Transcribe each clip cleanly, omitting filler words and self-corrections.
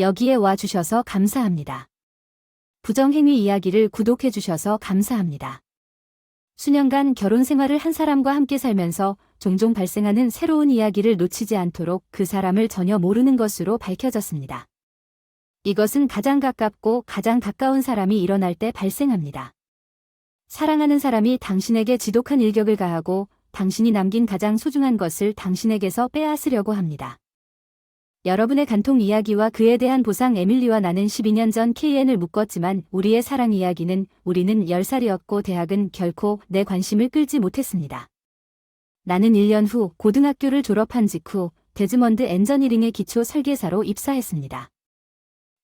여기에 와 주셔서 감사합니다. 부정행위 이야기를 구독해 주셔서 감사합니다. 수년간 결혼 생활을 한 사람과 함께 살면서 종종 발생하는 새로운 이야기를 놓치지 않도록 그 사람을 전혀 모르는 것으로 밝혀졌습니다. 이것은 가장 가깝고 가장 가까운 사람이 일어날 때 발생합니다. 사랑하는 사람이 당신에게 지독한 일격을 가하고 당신이 남긴 가장 소중한 것을 당신에게서 빼앗으려고 합니다. 여러분의 간통 이야기와 그에 대한 보상. 에밀리와 나는 12년 전 KN을 묶었지만 우리의 사랑 이야기는 우리는 10살이었고 대학은 결코 내 관심을 끌지 못했습니다. 나는 1년 후 고등학교를 졸업한 직후 데즈먼드 엔저니링의 기초 설계사로 입사했습니다.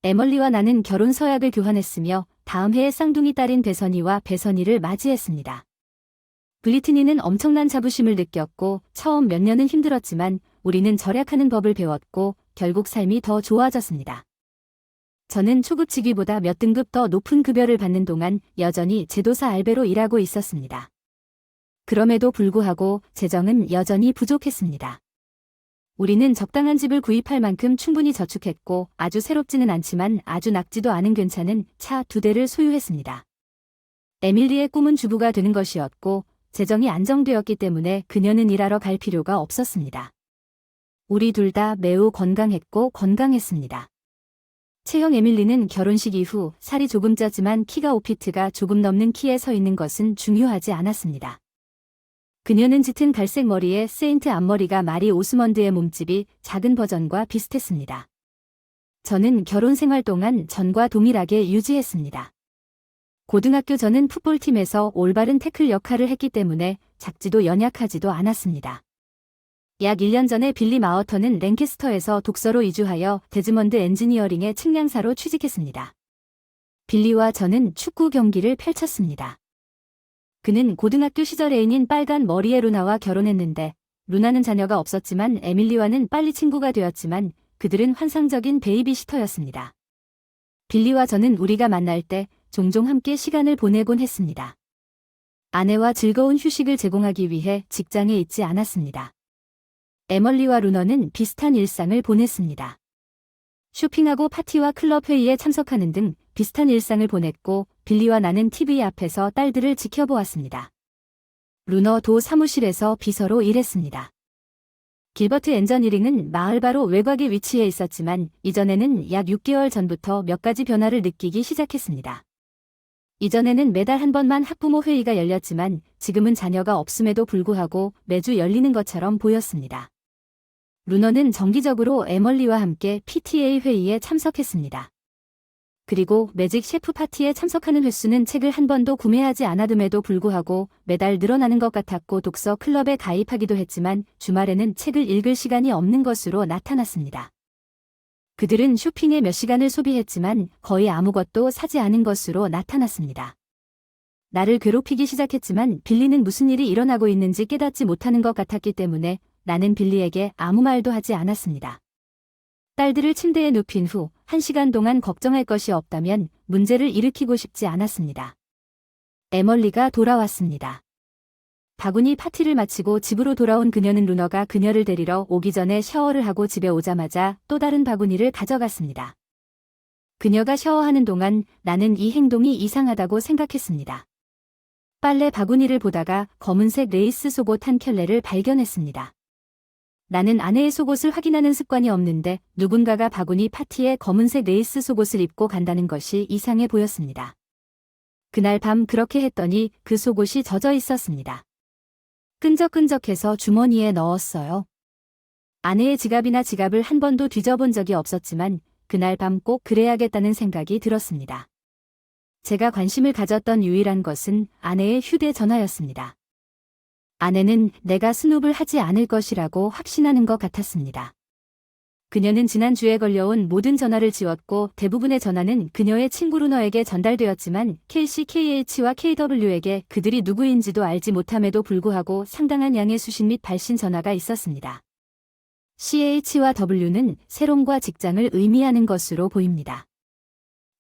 에멀리와 나는 결혼 서약을 교환했으며 다음 해에 쌍둥이 딸인 배선이와 배선이를 맞이했습니다. 브리트니는 엄청난 자부심을 느꼈고 처음 몇 년은 힘들었지만 우리는 절약하는 법을 배웠고 결국 삶이 더 좋아졌습니다. 저는 초급 직위보다 몇 등급 더 높은 급여를 받는 동안 여전히 제도사 알베로 일하고 있었습니다. 그럼에도 불구하고 재정은 여전히 부족했습니다. 우리는 적당한 집을 구입할 만큼 충분히 저축했고 아주 새롭지는 않지만 아주 낡지도 않은 괜찮은 차 2대를 소유했습니다. 에밀리의 꿈은 주부가 되는 것이었고 재정이 안정되었기 때문에 그녀는 일하러 갈 필요가 없었습니다. 우리 둘 다 매우 건강했고 건강했습니다. 체형. 에밀리는 결혼식 이후 살이 조금 쪘지만 키가 5피트가 조금 넘는 키에 서 있는 것은 중요하지 않았습니다. 그녀는 짙은 갈색 머리에 세인트 앞머리가 마리 오스먼드의 몸집이 작은 버전과 비슷했습니다. 저는 결혼 생활 동안 전과 동일하게 유지했습니다. 고등학교 저는 풋볼팀에서 올바른 태클 역할을 했기 때문에 작지도 연약하지도 않았습니다. 약 1년 전에 빌리 마어터는 랭캐스터에서 독서로 이주하여 데즈먼드 엔지니어링의 측량사로 취직했습니다. 빌리와 저는 축구 경기를 펼쳤습니다. 그는 고등학교 시절 애인인 빨간 머리의 루나와 결혼했는데 루나는 자녀가 없었지만 에밀리와는 빨리 친구가 되었지만 그들은 환상적인 베이비시터였습니다. 빌리와 저는 우리가 만날 때 종종 함께 시간을 보내곤 했습니다. 아내와 즐거운 휴식을 제공하기 위해 직장에 있지 않았습니다. 에멀리와 루너는 비슷한 일상을 보냈습니다. 쇼핑하고 파티와 클럽 회의에 참석하는 등 비슷한 일상을 보냈고 빌리와 나는 TV 앞에서 딸들을 지켜보았습니다. 루너도 사무실에서 비서로 일했습니다. 길버트 엔저니링은 마을 바로 외곽에 위치해 있었지만 이전에는 약 6개월 전부터 몇 가지 변화를 느끼기 시작했습니다. 이전에는 매달 한 번만 학부모 회의가 열렸지만 지금은 자녀가 없음에도 불구하고 매주 열리는 것처럼 보였습니다. 루너는 정기적으로 에멀리와 함께 PTA 회의에 참석했습니다. 그리고 매직 셰프 파티에 참석하는 횟수는 책을 한 번도 구매하지 않아둠에도 불구하고 매달 늘어나는 것 같았고 독서 클럽에 가입하기도 했지만 주말에는 책을 읽을 시간이 없는 것으로 나타났습니다. 그들은 쇼핑에 몇 시간을 소비했지만 거의 아무것도 사지 않은 것으로 나타났습니다. 나를 괴롭히기 시작했지만 빌리는 무슨 일이 일어나고 있는지 깨닫지 못하는 것 같았기 때문에 나는 빌리에게 아무 말도 하지 않았습니다. 딸들을 침대에 눕힌 후 1시간 동안 걱정할 것이 없다면 문제를 일으키고 싶지 않았습니다. 에멀리가 돌아왔습니다. 바구니 파티를 마치고 집으로 돌아온 그녀는 루너가 그녀를 데리러 오기 전에 샤워를 하고 집에 오자마자 또 다른 바구니를 가져갔습니다. 그녀가 샤워하는 동안 나는 이 행동이 이상하다고 생각했습니다. 빨래 바구니를 보다가 검은색 레이스 속옷 한 켤레를 발견했습니다. 나는 아내의 속옷을 확인하는 습관이 없는데 누군가가 바구니 파티에 검은색 레이스 속옷을 입고 간다는 것이 이상해 보였습니다. 그날 밤 그렇게 했더니 그 속옷이 젖어 있었습니다. 끈적끈적해서 주머니에 넣었어요. 아내의 지갑을 한 번도 뒤져본 적이 없었지만 그날 밤 꼭 그래야겠다는 생각이 들었습니다. 제가 관심을 가졌던 유일한 것은 아내의 휴대전화였습니다. 아내는 내가 스눕을 하지 않을 것이라고 확신하는 것 같았습니다. 그녀는 지난주에 걸려온 모든 전화를 지웠고 대부분의 전화는 그녀의 친구 루너에게 전달되었지만 KCKH와 KW에게 그들이 누구인지도 알지 못함에도 불구하고 상당한 양의 수신 및 발신 전화가 있었습니다. CH와 W는 새롬과 직장을 의미하는 것으로 보입니다.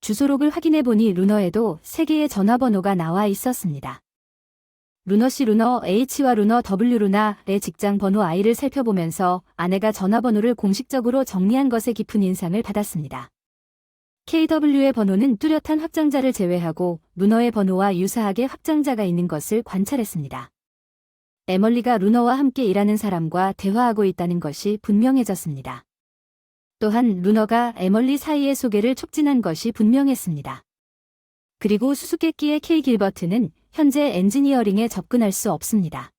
주소록을 확인해보니 루너에도 3개의 전화번호가 나와 있었습니다. 루너 C, 루너 H와 루너 W, 루나의 직장 번호 I를 살펴보면서 아내가 전화번호를 공식적으로 정리한 것에 깊은 인상을 받았습니다. KW의 번호는 뚜렷한 확장자를 제외하고 루너의 번호와 유사하게 확장자가 있는 것을 관찰했습니다. 에멀리가 루너와 함께 일하는 사람과 대화하고 있다는 것이 분명해졌습니다. 또한 루너가 에멀리 사이의 소개를 촉진한 것이 분명했습니다. 그리고 수수께끼의 K 길버트는 현재 엔지니어링에 접근할 수 없습니다.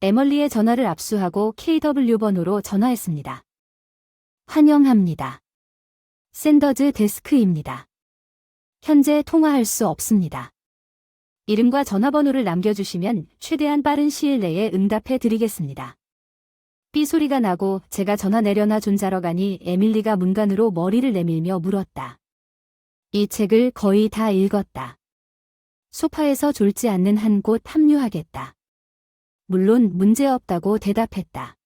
에멀리의 전화를 압수하고 KW 번호로 전화했습니다. 환영합니다. 샌더즈 데스크입니다. 현재 통화할 수 없습니다. 이름과 전화번호를 남겨주시면 최대한 빠른 시일 내에 응답해 드리겠습니다. 삐 소리가 나고 제가 전화 내려놔 존자러 가니 에밀리가 문간으로 머리를 내밀며 물었다. 이 책을 거의 다 읽었다. 소파에서 졸지 않는 한 곳 합류하겠다. 물론 문제없다고 대답했다.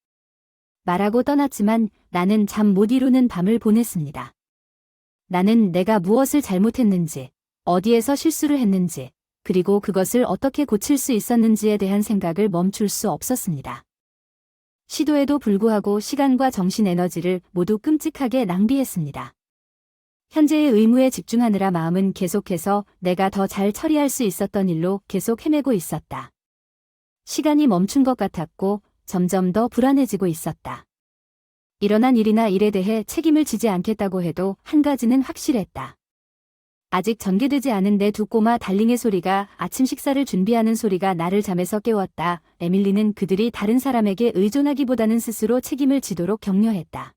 말하고 떠났지만 나는 잠 못 이루는 밤을 보냈습니다. 나는 내가 무엇을 잘못했는지, 어디에서 실수를 했는지, 그리고 그것을 어떻게 고칠 수 있었는지에 대한 생각을 멈출 수 없었습니다. 시도에도 불구하고 시간과 정신 에너지를 모두 끔찍하게 낭비했습니다. 현재의 의무에 집중하느라 마음은 계속해서 내가 더 잘 처리할 수 있었던 일로 계속 헤매고 있었다. 시간이 멈춘 것 같았고 점점 더 불안해지고 있었다. 일어난 일이나 일에 대해 책임을 지지 않겠다고 해도 한 가지는 확실했다. 아직 전개되지 않은 내 두 꼬마 달링의 소리가 아침 식사를 준비하는 소리가 나를 잠에서 깨웠다. 에밀리는 그들이 다른 사람에게 의존하기보다는 스스로 책임을 지도록 격려했다.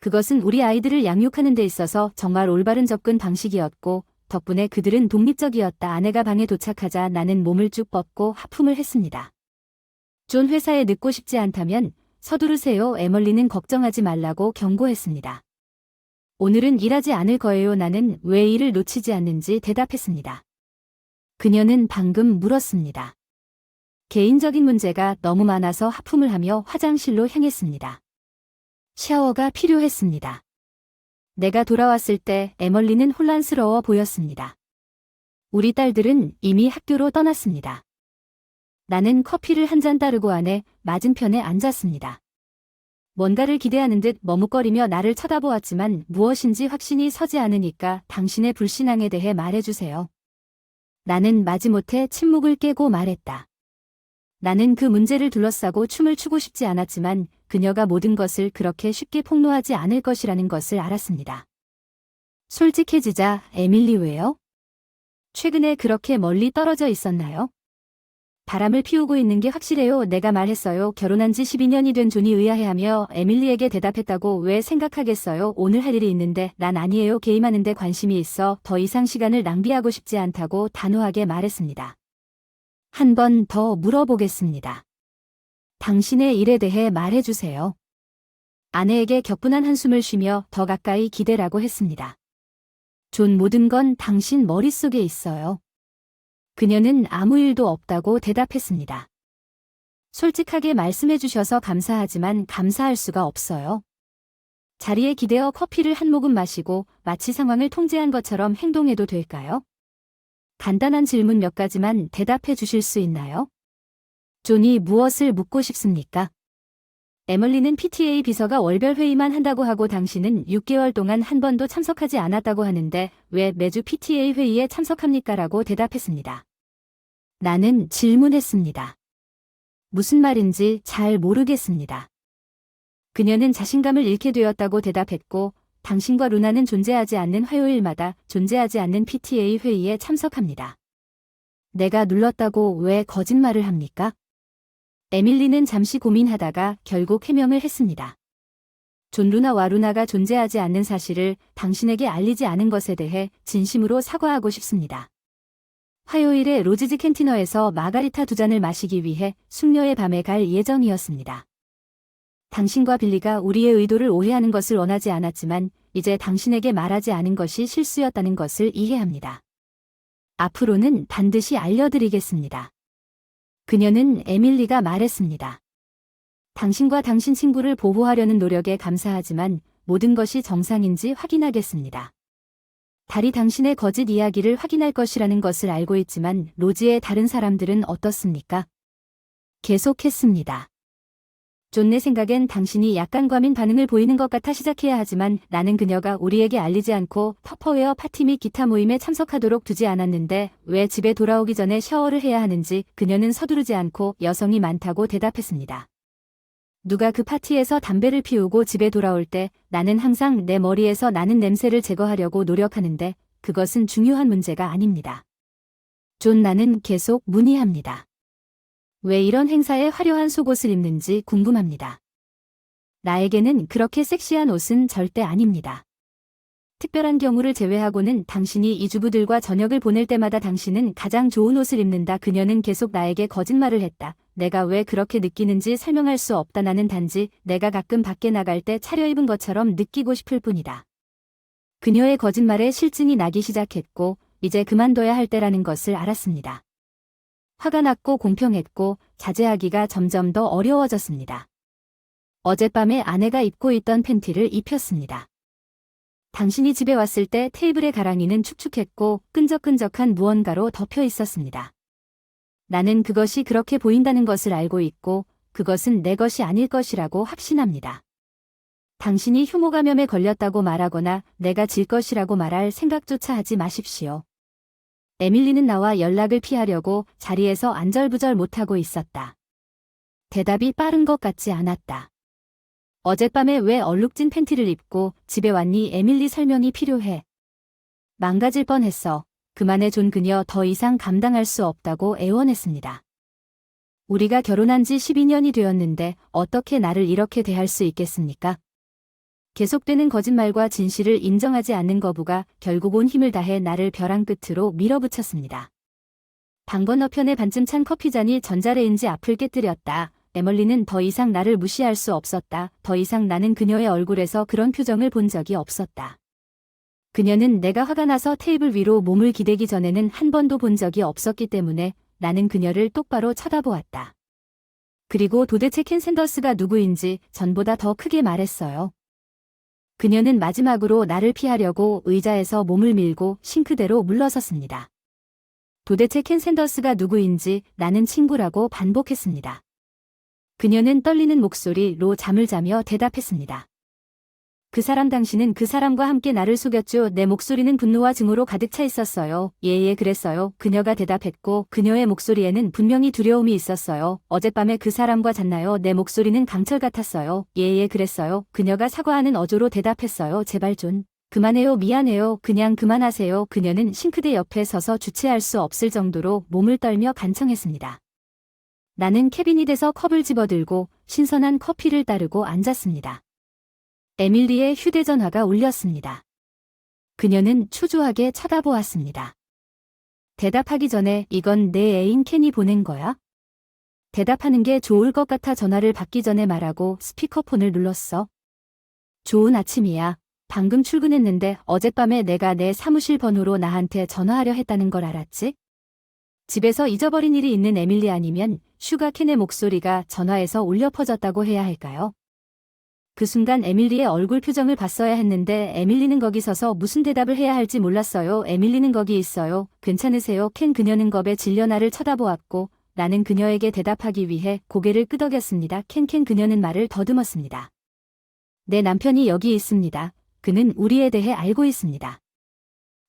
그것은 우리 아이들을 양육하는 데 있어서 정말 올바른 접근 방식이었고 덕분에 그들은 독립적이었다. 아내가 방에 도착하자 나는 몸을 쭉 뻗고 하품을 했습니다. 존 회사에 늦고 싶지 않다면 서두르세요. 에멀리는 걱정하지 말라고 경고했습니다. 오늘은 일하지 않을 거예요. 나는 왜 일을 놓치지 않는지 대답했습니다. 그녀는 방금 물었습니다. 개인적인 문제가 너무 많아서 하품을 하며 화장실로 향했습니다. 샤워가 필요했습니다. 내가 돌아왔을 때 에멀리는 혼란스러워 보였습니다. 우리 딸들은 이미 학교로 떠났습니다. 나는 커피를 한 잔 따르고 안에 맞은편에 앉았습니다. 뭔가를 기대하는 듯 머뭇거리며 나를 쳐다보았지만 무엇인지 확신이 서지 않으니까 당신의 불신앙에 대해 말해주세요. 나는 마지못해 침묵을 깨고 말했다. 나는 그 문제를 둘러싸고 춤을 추고 싶지 않았지만 그녀가 모든 것을 그렇게 쉽게 폭로하지 않을 것이라는 것을 알았습니다. 솔직해지자 에밀리 왜요? 최근에 그렇게 멀리 떨어져 있었나요? 바람을 피우고 있는 게 확실해요. 내가 말했어요. 결혼한 지 12년이 된 존이 의아해하며 에밀리에게 대답했다고. 왜 생각하겠어요? 오늘 할 일이 있는데. 난 아니에요. 게임하는 데 관심이 있어 더 이상 시간을 낭비하고 싶지 않다고 단호하게 말했습니다. 한 번 더 물어보겠습니다. 당신의 일에 대해 말해주세요. 아내에게 격분한 한숨을 쉬며 더 가까이 기대라고 했습니다. 존, 모든 건 당신 머릿속에 있어요. 그녀는 아무 일도 없다고 대답했습니다. 솔직하게 말씀해 주셔서 감사하지만 감사할 수가 없어요. 자리에 기대어 커피를 한 모금 마시고 마치 상황을 통제한 것처럼 행동해도 될까요? 간단한 질문 몇 가지만 대답해 주실 수 있나요? 존이 무엇을 묻고 싶습니까? 에멀리는 PTA 비서가 월별 회의만 한다고 하고 당신은 6개월 동안 한 번도 참석하지 않았다고 하는데 왜 매주 PTA 회의에 참석합니까? 라고 대답했습니다. 나는 질문했습니다. 무슨 말인지 잘 모르겠습니다. 그녀는 자신감을 잃게 되었다고 대답했고 당신과 루나는 존재하지 않는 화요일마다 존재하지 않는 PTA 회의에 참석합니다. 내가 눌렀다고 왜 거짓말을 합니까? 에밀리는 잠시 고민하다가 결국 해명을 했습니다. 존, 루나와 루나가 존재하지 않는 사실을 당신에게 알리지 않은 것에 대해 진심으로 사과하고 싶습니다. 화요일에 로지즈 캔티너에서 마가리타 2잔을 마시기 위해 숙녀의 밤에 갈 예정이었습니다. 당신과 빌리가 우리의 의도를 오해하는 것을 원하지 않았지만 이제 당신에게 말하지 않은 것이 실수였다는 것을 이해합니다. 앞으로는 반드시 알려드리겠습니다. 그녀는 에밀리가 말했습니다. 당신과 당신 친구를 보호하려는 노력에 감사하지만 모든 것이 정상인지 확인하겠습니다. 달이 당신의 거짓 이야기를 확인할 것이라는 것을 알고 있지만 로지의 다른 사람들은 어떻습니까? 계속했습니다. 존, 내 생각엔 당신이 약간 과민 반응을 보이는 것 같아 시작해야 하지만 나는 그녀가 우리에게 알리지 않고 터퍼웨어 파티 및 기타 모임에 참석하도록 두지 않았는데 왜 집에 돌아오기 전에 샤워를 해야 하는지 그녀는 서두르지 않고 여성이 많다고 대답했습니다. 누가 그 파티에서 담배를 피우고 집에 돌아올 때 나는 항상 내 머리에서 나는 냄새를 제거하려고 노력하는데 그것은 중요한 문제가 아닙니다. 존, 나는 계속 문의합니다. 왜 이런 행사에 화려한 속옷을 입는지 궁금합니다. 나에게는 그렇게 섹시한 옷은 절대 아닙니다. 특별한 경우를 제외하고는 당신이 이주부들과 저녁을 보낼 때마다 당신은 가장 좋은 옷을 입는다. 그녀는 계속 나에게 거짓말을 했다. 내가 왜 그렇게 느끼는지 설명할 수 없다. 나는 단지 내가 가끔 밖에 나갈 때 차려입은 것처럼 느끼고 싶을 뿐이다. 그녀의 거짓말에 실증이 나기 시작했고 이제 그만둬야 할 때라는 것을 알았습니다. 화가 났고 공평했고 자제하기가 점점 더 어려워졌습니다. 어젯밤에 아내가 입고 있던 팬티를 입혔습니다. 당신이 집에 왔을 때 테이블의 가랑이는 축축했고 끈적끈적한 무언가로 덮여 있었습니다. 나는 그것이 그렇게 보인다는 것을 알고 있고 그것은 내 것이 아닐 것이라고 확신합니다. 당신이 흉모 감염에 걸렸다고 말하거나 내가 질 것이라고 말할 생각조차 하지 마십시오. 에밀리는 나와 연락을 피하려고 자리에서 안절부절 못하고 있었다. 대답이 빠른 것 같지 않았다. 어젯밤에 왜 얼룩진 팬티를 입고 집에 왔니? 에밀리, 설명이 필요해. 망가질 뻔했어. 그만해 존. 그녀 더 이상 감당할 수 없다고 애원했습니다. 우리가 결혼한 지 12년이 되었는데 어떻게 나를 이렇게 대할 수 있겠습니까? 계속되는 거짓말과 진실을 인정하지 않는 거부가 결국 온 힘을 다해 나를 벼랑 끝으로 밀어붙였습니다. 방 건너편에 반쯤 찬 커피잔이 전자레인지 앞을 깨뜨렸다. 에멀리는 더 이상 나를 무시할 수 없었다. 더 이상 나는 그녀의 얼굴에서 그런 표정을 본 적이 없었다. 그녀는 내가 화가 나서 테이블 위로 몸을 기대기 전에는 한 번도 본 적이 없었기 때문에 나는 그녀를 똑바로 쳐다보았다. 그리고 도대체 켄 샌더스가 누구인지 전보다 더 크게 말했어요. 그녀는 마지막으로 나를 피하려고 의자에서 몸을 밀고 싱크대로 물러섰습니다. 도대체 켄 샌더스가 누구인지 나는 친구라고 반복했습니다. 그녀는 떨리는 목소리로 잠을 자며 대답했습니다. 그 사람, 당신은 그 사람과 함께 나를 속였죠. 내 목소리는 분노와 증오로 가득 차 있었어요. 예, 그랬어요. 그녀가 대답했고 그녀의 목소리에는 분명히 두려움이 있었어요. 어젯밤에 그 사람과 잤나요? 내 목소리는 강철 같았어요. 예, 그랬어요. 그녀가 사과하는 어조로 대답했어요. 제발 존. 그만해요. 미안해요. 그냥 그만하세요. 그녀는 싱크대 옆에 서서 주체할 수 없을 정도로 몸을 떨며 간청했습니다. 나는 캐비닛에서 컵을 집어들고 신선한 커피를 따르고 앉았습니다. 에밀리의 휴대전화가 울렸습니다. 그녀는 초조하게 쳐다보았습니다. 대답하기 전에 이건 내 애인 켄이 보낸 거야? 대답하는 게 좋을 것 같아 전화를 받기 전에 말하고 스피커폰을 눌렀어. 좋은 아침이야. 방금 출근했는데 어젯밤에 내가 내 사무실 번호로 나한테 전화하려 했다는 걸 알았지? 집에서 잊어버린 일이 있는 에밀리, 아니면 슈가 켄의 목소리가 전화에서 울려 퍼졌다고 해야 할까요? 그 순간 에밀리의 얼굴 표정을 봤어야 했는데 에밀리는 거기 서서 무슨 대답을 해야 할지 몰랐어요. 에밀리는 거기 있어요. 괜찮으세요, 켄? 그녀는 겁에 질려 나를 쳐다보았고 나는 그녀에게 대답하기 위해 고개를 끄덕였습니다. 켄. 그녀는 말을 더듬었습니다. 내 남편이 여기 있습니다. 그는 우리에 대해 알고 있습니다.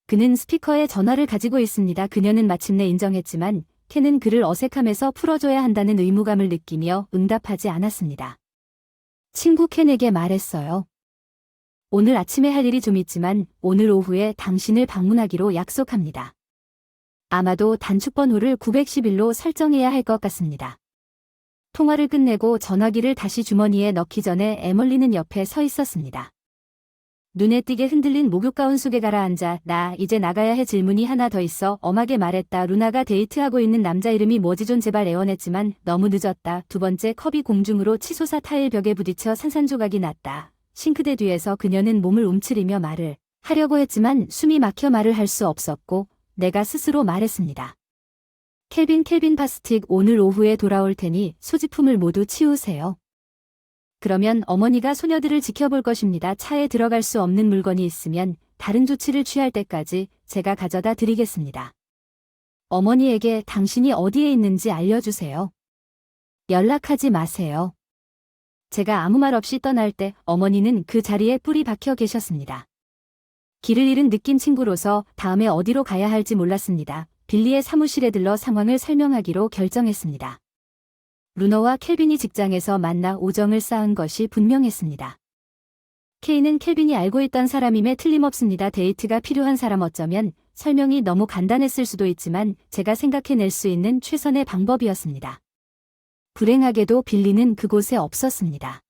그는 스피커에 전화를 가지고 있습니다. 그녀는 마침내 인정했지만 켄은 그를 어색함에서 풀어줘야 한다는 의무감을 느끼며 응답하지 않았습니다. 친구 켄에게 말했어요. 오늘 아침에 할 일이 좀 있지만 오늘 오후에 당신을 방문하기로 약속합니다. 아마도 단축번호를 911로 설정해야 할 것 같습니다. 통화를 끝내고 전화기를 다시 주머니에 넣기 전에 에멀리는 옆에 서 있었습니다. 눈에 띄게 흔들린 목욕 가운 속에 가라앉아 나 이제 나가야 해. 질문이 하나 더 있어. 엄하게 말했다. 루나가 데이트하고 있는 남자 이름이 뭐지? 존. 제발. 애원했지만 너무 늦었다. 두 번째 컵이 공중으로 치솟아 타일 벽에 부딪혀 산산조각이 났다. 싱크대 뒤에서 그녀는 몸을 움츠리며 말을 하려고 했지만 숨이 막혀 말을 할 수 없었고 내가 스스로 말했습니다. 켈빈 파스틱, 오늘 오후에 돌아올 테니 소지품을 모두 치우세요. 그러면 어머니가 소녀들을 지켜볼 것입니다. 차에 들어갈 수 없는 물건이 있으면 다른 조치를 취할 때까지 제가 가져다 드리겠습니다. 어머니에게 당신이 어디에 있는지 알려주세요. 연락하지 마세요. 제가 아무 말 없이 떠날 때 어머니는 그 자리에 뿔이 박혀 계셨습니다. 길을 잃은 느낀 친구로서 다음에 어디로 가야 할지 몰랐습니다. 빌리의 사무실에 들러 상황을 설명하기로 결정했습니다. 루너와 켈빈이 직장에서 만나 오정을 쌓은 것이 분명했습니다. K는 켈빈이 알고 있던 사람임에 틀림없습니다. 데이트가 필요한 사람 어쩌면 설명이 너무 간단했을 수도 있지만 제가 생각해낼 수 있는 최선의 방법이었습니다. 불행하게도 빌리는 그곳에 없었습니다.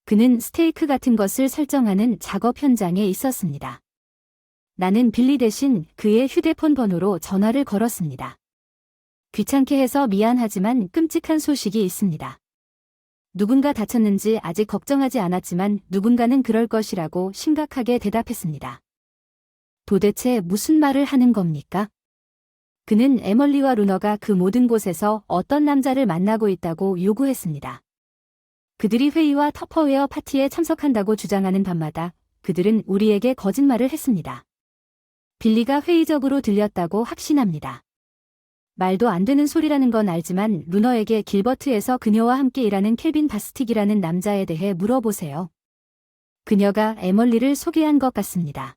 그는 스테이크 같은 것을 설정하는 작업 현장에 있었습니다. 나는 빌리 대신 그의 휴대폰 번호로 전화를 걸었습니다. 귀찮게 해서 미안하지만 끔찍한 소식이 있습니다. 누군가 다쳤는지 아직 걱정하지 않았지만 누군가는 그럴 것이라고 심각하게 대답했습니다. 도대체 무슨 말을 하는 겁니까? 그는 에멀리와 루너가 그 모든 곳에서 어떤 남자를 만나고 있다고 요구했습니다. 그들이 회의와 터퍼웨어 파티에 참석한다고 주장하는 밤마다 그들은 우리에게 거짓말을 했습니다. 빌리가 회의적으로 들렸다고 확신합니다. 말도 안 되는 소리라는 건 알지만 루너에게 길버트에서 그녀와 함께 일하는 켈빈 바스틱이라는 남자에 대해 물어보세요. 그녀가 에멀리를 소개한 것 같습니다.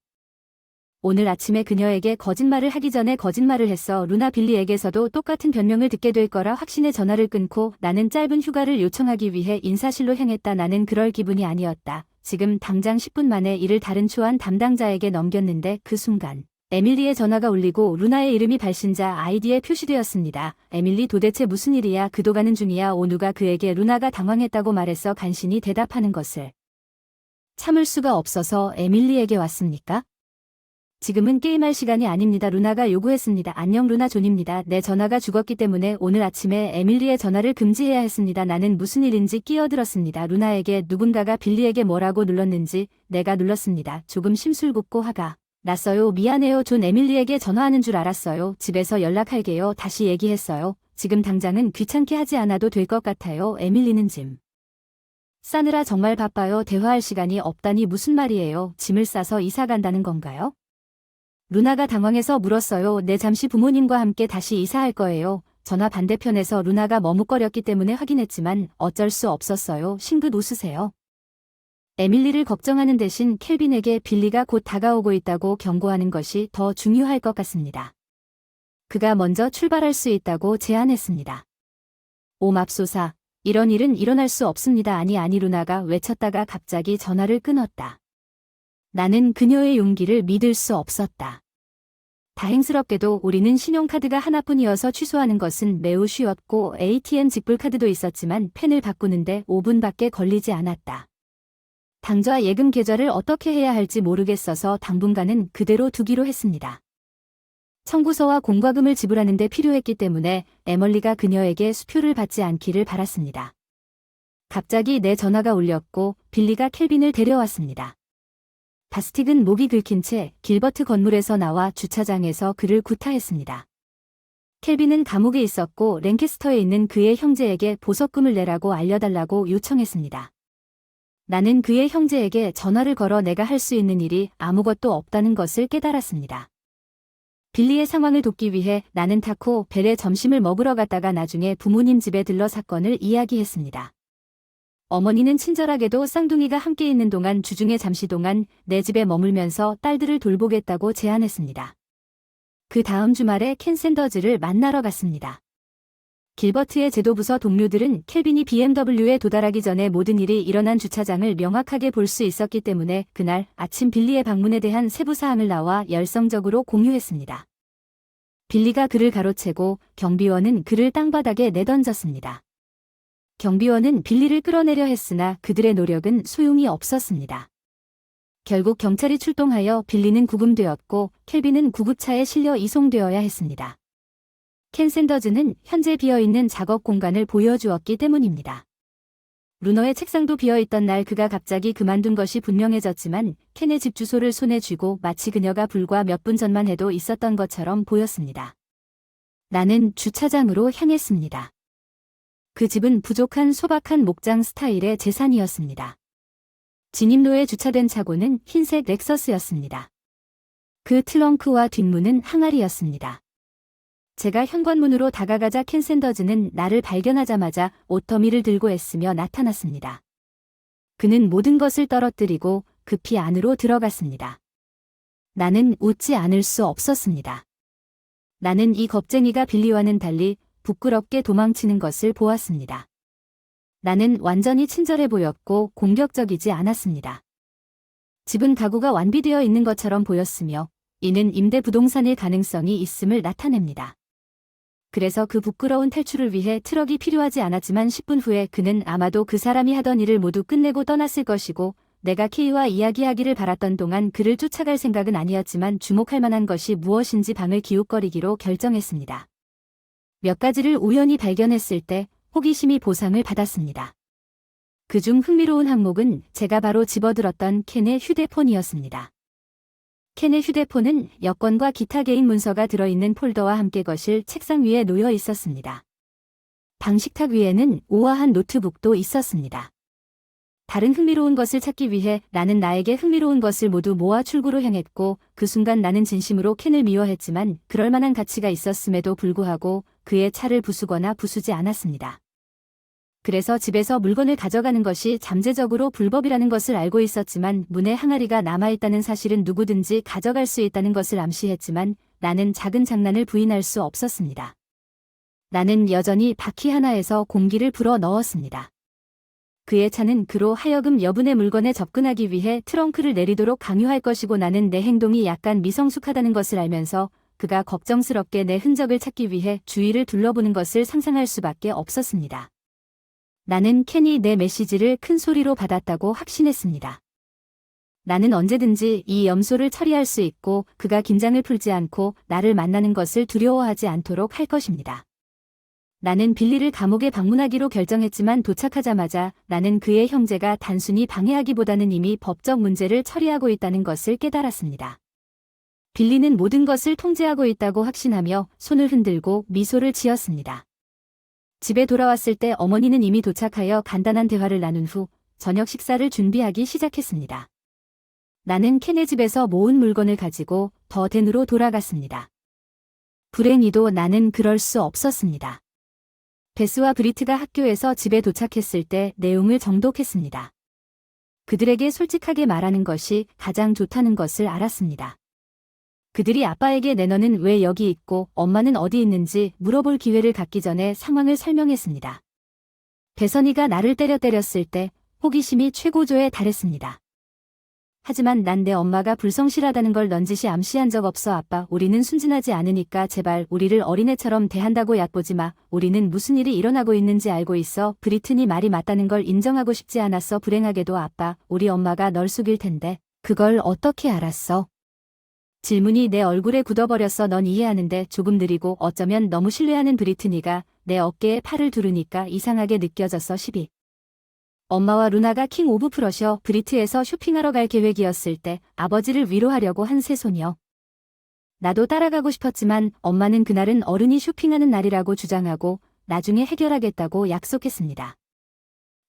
오늘 아침에 그녀에게 거짓말을 하기 전에 거짓말을 했어. 루나 빌리에게서도 똑같은 변명을 듣게 될 거라 확신에 전화를 끊고 나는 짧은 휴가를 요청하기 위해 인사실로 향했다. 나는 그럴 기분이 아니었다. 지금 당장 10분 만에 일을 다른 초안 담당자에게 넘겼는데 그 순간 에밀리의 전화가 울리고 루나의 이름이 발신자 아이디에 표시되었습니다. 에밀리 도대체 무슨 일이야? 그도 가는 중이야. 오누가 그에게 루나가 당황했다고 말했어. 간신히 대답하는 것을 참을 수가 없어서 에밀리에게 왔습니까? 지금은 게임할 시간이 아닙니다. 루나가 요구했습니다. 안녕 루나 존입니다. 내 전화가 죽었기 때문에 오늘 아침에 에밀리의 전화를 금지해야 했습니다. 나는 무슨 일인지 끼어들었습니다. 루나에게 누군가가 빌리에게 뭐라고 눌렀는지 내가 눌렀습니다. 조금 심술궂고 화가 났어요. 미안해요. 존 에밀리에게 전화하는 줄 알았어요. 집에서 연락할게요. 다시 얘기했어요. 지금 당장은 귀찮게 하지 않아도 될 것 같아요. 에밀리는 짐 싸느라 정말 바빠요. 대화할 시간이 없다니 무슨 말이에요. 짐을 싸서 이사 간다는 건가요? 루나가 당황해서 물었어요. 네, 잠시 부모님과 함께 다시 이사할 거예요. 전화 반대편에서 루나가 머뭇거렸기 때문에 확인했지만 어쩔 수 없었어요. 싱긋 웃으세요. 에밀리를 걱정하는 대신 켈빈에게 빌리가 곧 다가오고 있다고 경고하는 것이 더 중요할 것 같습니다. 그가 먼저 출발할 수 있다고 제안했습니다. 오 맙소사, 이런 일은 일어날 수 없습니다. 아니 루나가 외쳤다가 갑자기 전화를 끊었다. 나는 그녀의 용기를 믿을 수 없었다. 다행스럽게도 우리는 신용카드가 하나뿐이어서 취소하는 것은 매우 쉬웠고 ATM 직불카드도 있었지만 펜을 바꾸는데 5분밖에 걸리지 않았다. 당좌 예금 계좌를 어떻게 해야 할지 모르겠어서 당분간은 그대로 두기로 했습니다. 청구서와 공과금을 지불하는 데 필요했기 때문에 에멀리가 그녀에게 수표를 받지 않기를 바랐습니다. 갑자기 내 전화가 울렸고 빌리가 켈빈을 데려왔습니다. 바스틱은 목이 긁힌 채 길버트 건물에서 나와 주차장에서 그를 구타했습니다. 켈빈은 감옥에 있었고 랭캐스터에 있는 그의 형제에게 보석금을 내라고 알려달라고 요청했습니다. 나는 그의 형제에게 전화를 걸어 내가 할 수 있는 일이 아무것도 없다는 것을 깨달았습니다. 빌리의 상황을 돕기 위해 나는 타코 벨에 점심을 먹으러 갔다가 나중에 부모님 집에 들러 사건을 이야기했습니다. 어머니는 친절하게도 쌍둥이가 함께 있는 동안 주중에 잠시 동안 내 집에 머물면서 딸들을 돌보겠다고 제안했습니다. 그 다음 주말에 켄 샌더즈를 만나러 갔습니다. 길버트의 제도부서 동료들은 켈빈이 BMW에 도달하기 전에 모든 일이 일어난 주차장을 명확하게 볼 수 있었기 때문에 그날 아침 빌리의 방문에 대한 세부사항을 나와 열성적으로 공유했습니다. 빌리가 그를 가로채고 경비원은 그를 땅바닥에 내던졌습니다. 경비원은 빌리를 끌어내려 했으나 그들의 노력은 소용이 없었습니다. 결국 경찰이 출동하여 빌리는 구금되었고 켈빈은 구급차에 실려 이송되어야 했습니다. 켄 샌더즈는 현재 비어있는 작업 공간을 보여주었기 때문입니다. 루너의 책상도 비어있던 날 그가 갑자기 그만둔 것이 분명해졌지만 켄의 집 주소를 손에 쥐고 마치 그녀가 불과 몇 분 전만 해도 있었던 것처럼 보였습니다. 나는 주차장으로 향했습니다. 그 집은 부족한 소박한 목장 스타일의 재산이었습니다. 진입로에 주차된 차고는 흰색 렉서스였습니다. 그 트렁크와 뒷문은 항아리였습니다. 제가 현관문으로 다가가자 켄 샌더즈는 나를 발견하자마자 옷더미를 들고 애쓰며 나타났습니다. 그는 모든 것을 떨어뜨리고 급히 안으로 들어갔습니다. 나는 웃지 않을 수 없었습니다. 나는 이 겁쟁이가 빌리와는 달리 부끄럽게 도망치는 것을 보았습니다. 나는 완전히 친절해 보였고 공격적이지 않았습니다. 집은 가구가 완비되어 있는 것처럼 보였으며 이는 임대 부동산일 가능성이 있음을 나타냅니다. 그래서 그 부끄러운 탈출을 위해 트럭이 필요하지 않았지만 10분 후에 그는 아마도 그 사람이 하던 일을 모두 끝내고 떠났을 것이고 내가 K와 이야기하기를 바랐던 동안 그를 쫓아갈 생각은 아니었지만 주목할 만한 것이 무엇인지 방을 기웃거리기로 결정했습니다. 몇 가지를 우연히 발견했을 때 호기심이 보상을 받았습니다. 그중 흥미로운 항목은 제가 바로 집어들었던 켄의 휴대폰이었습니다. 켄의 휴대폰은 여권과 기타 개인 문서가 들어있는 폴더와 함께 거실 책상 위에 놓여 있었습니다. 방 식탁 위에는 우아한 노트북도 있었습니다. 다른 흥미로운 것을 찾기 위해 나는 나에게 흥미로운 것을 모두 모아 출구로 향했고 그 순간 나는 진심으로 켄을 미워했지만 그럴 만한 가치가 있었음에도 불구하고 그의 차를 부수거나 부수지 않았습니다. 그래서 집에서 물건을 가져가는 것이 잠재적으로 불법이라는 것을 알고 있었지만 문에 항아리가 남아있다는 사실은 누구든지 가져갈 수 있다는 것을 암시했지만 나는 작은 장난을 부인할 수 없었습니다. 나는 여전히 바퀴 하나에서 공기를 불어 넣었습니다. 그의 차는 그로 하여금 여분의 물건에 접근하기 위해 트렁크를 내리도록 강요할 것이고 나는 내 행동이 약간 미성숙하다는 것을 알면서 그가 걱정스럽게 내 흔적을 찾기 위해 주위를 둘러보는 것을 상상할 수밖에 없었습니다. 나는 켄이 내 메시지를 큰 소리로 받았다고 확신했습니다. 나는 언제든지 이 염소를 처리할 수 있고 그가 긴장을 풀지 않고 나를 만나는 것을 두려워하지 않도록 할 것입니다. 나는 빌리를 감옥에 방문하기로 결정했지만 도착하자마자 나는 그의 형제가 단순히 방해하기보다는 이미 법적 문제를 처리하고 있다는 것을 깨달았습니다. 빌리는 모든 것을 통제하고 있다고 확신하며 손을 흔들고 미소를 지었습니다. 집에 돌아왔을 때 어머니는 이미 도착하여 간단한 대화를 나눈 후 저녁 식사를 준비하기 시작했습니다. 나는 켄의 집에서 모은 물건을 가지고 더 덴으로 돌아갔습니다. 불행히도 나는 그럴 수 없었습니다. 베스와 브리트가 학교에서 집에 도착했을 때 내용을 정독했습니다. 그들에게 솔직하게 말하는 것이 가장 좋다는 것을 알았습니다. 그들이 아빠에게 내 너는 왜 여기 있고 엄마는 어디 있는지 물어볼 기회를 갖기 전에 상황을 설명했습니다. 배선이가 나를 때렸을 때 호기심이 최고조에 달했습니다. 하지만 난 내 엄마가 불성실하다는 걸 넌지시 암시한 적 없어. 아빠, 우리는 순진하지 않으니까 제발 우리를 어린애처럼 대한다고 얕보지 마. 우리는 무슨 일이 일어나고 있는지 알고 있어. 브리튼이 말이 맞다는 걸 인정하고 싶지 않았어. 불행하게도 아빠, 우리 엄마가 널 속일 텐데 그걸 어떻게 알았어? 질문이 내 얼굴에 굳어버렸어. 넌 이해하는데 조금 느리고 어쩌면 너무 신뢰하는 브리트니가 내 어깨에 팔을 두르니까 이상하게 느껴졌어. 12. 엄마와 루나가 킹 오브 프러셔 브리트에서 쇼핑하러 갈 계획이었을 때 아버지를 위로하려고 한 새소녀. 나도 따라가고 싶었지만 엄마는 그날은 어른이 쇼핑하는 날이라고 주장하고 나중에 해결하겠다고 약속했습니다.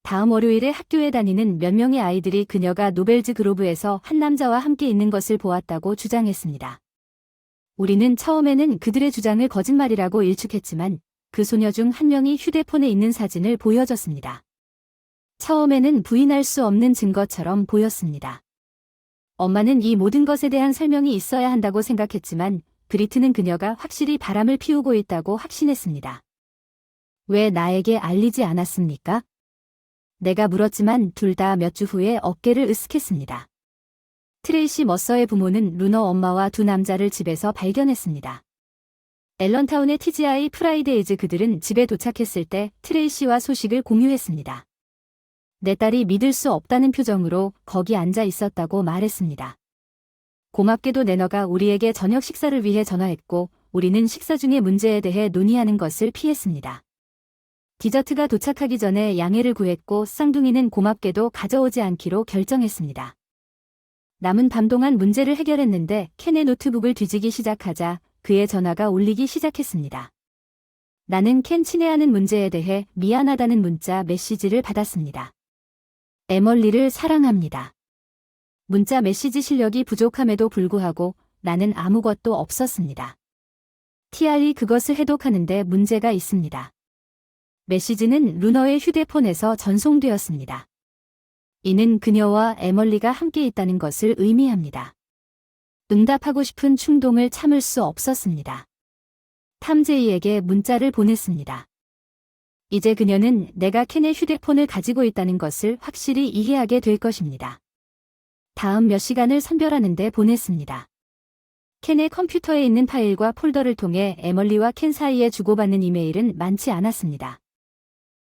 다음 월요일에 학교에 다니는 몇 명의 아이들이 그녀가 노벨즈 그로브에서 한 남자와 함께 있는 것을 보았다고 주장했습니다. 우리는 처음에는 그들의 주장을 거짓말이라고 일축했지만 그 소녀 중 한 명이 휴대폰에 있는 사진을 보여줬습니다. 처음에는 부인할 수 없는 증거처럼 보였습니다. 엄마는 이 모든 것에 대한 설명이 있어야 한다고 생각했지만 브리트는 그녀가 확실히 바람을 피우고 있다고 확신했습니다. 왜 나에게 알리지 않았습니까? 내가 물었지만 둘 다 몇 주 후에 어깨를 으쓱했습니다. 트레이시 머서의 부모는 루너 엄마와 두 남자를 집에서 발견했습니다. 앨런타운의 TGI 프라이데이즈 그들은 집에 도착했을 때 트레이시와 소식을 공유했습니다. 내 딸이 믿을 수 없다는 표정으로 거기 앉아 있었다고 말했습니다. 고맙게도 내너가 우리에게 저녁 식사를 위해 전화했고 우리는 식사 중의 문제에 대해 논의하는 것을 피했습니다. 디저트가 도착하기 전에 양해를 구했고 쌍둥이는 고맙게도 가져오지 않기로 결정했습니다. 남은 밤 동안 문제를 해결했는데 켄의 노트북을 뒤지기 시작하자 그의 전화가 울리기 시작했습니다. 나는 켄 친애하는 문제에 대해 미안하다는 문자 메시지를 받았습니다. 에멀리를 사랑합니다. 문자 메시지 실력이 부족함에도 불구하고 나는 아무것도 없었습니다. TR이 그것을 해독하는데 문제가 있습니다. 메시지는 루너의 휴대폰에서 전송되었습니다. 이는 그녀와 에멀리가 함께 있다는 것을 의미합니다. 응답하고 싶은 충동을 참을 수 없었습니다. 탐제이에게 문자를 보냈습니다. 이제 그녀는 내가 켄의 휴대폰을 가지고 있다는 것을 확실히 이해하게 될 것입니다. 다음 몇 시간을 선별하는 데 보냈습니다. 켄의 컴퓨터에 있는 파일과 폴더를 통해 에멀리와 켄 사이에 주고받는 이메일은 많지 않았습니다.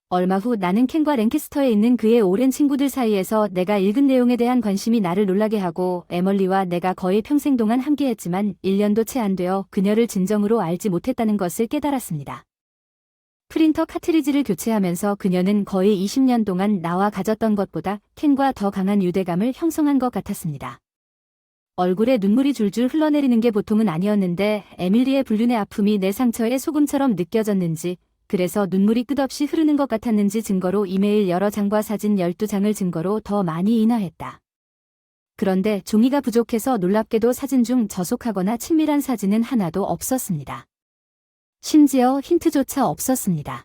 얼마 후 나는 켄과 랭캐스터에 있는 그의 오랜 친구들 사이에서 내가 읽은 내용에 대한 관심이 나를 놀라게 하고 에멀리와 내가 거의 평생 동안 함께했지만 1년도 채 안 되어 그녀를 진정으로 알지 못했다는 것을 깨달았습니다. 프린터 카트리지를 교체하면서 그녀는 거의 20년 동안 나와 가졌던 것보다 켄과 더 강한 유대감을 형성한 것 같았습니다. 얼굴에 눈물이 줄줄 흘러내리는 게 보통은 아니었는데 에밀리의 불륜의 아픔이 내 상처에 소금처럼 느껴졌는지 그래서 눈물이 끝없이 흐르는 것 같았는지 증거로 이메일 여러 장과 사진 12장을 증거로 더 많이 인화했다. 그런데 종이가 부족해서 놀랍게도 사진 중 저속하거나 친밀한 사진은 하나도 없었습니다. 심지어 힌트조차 없었습니다.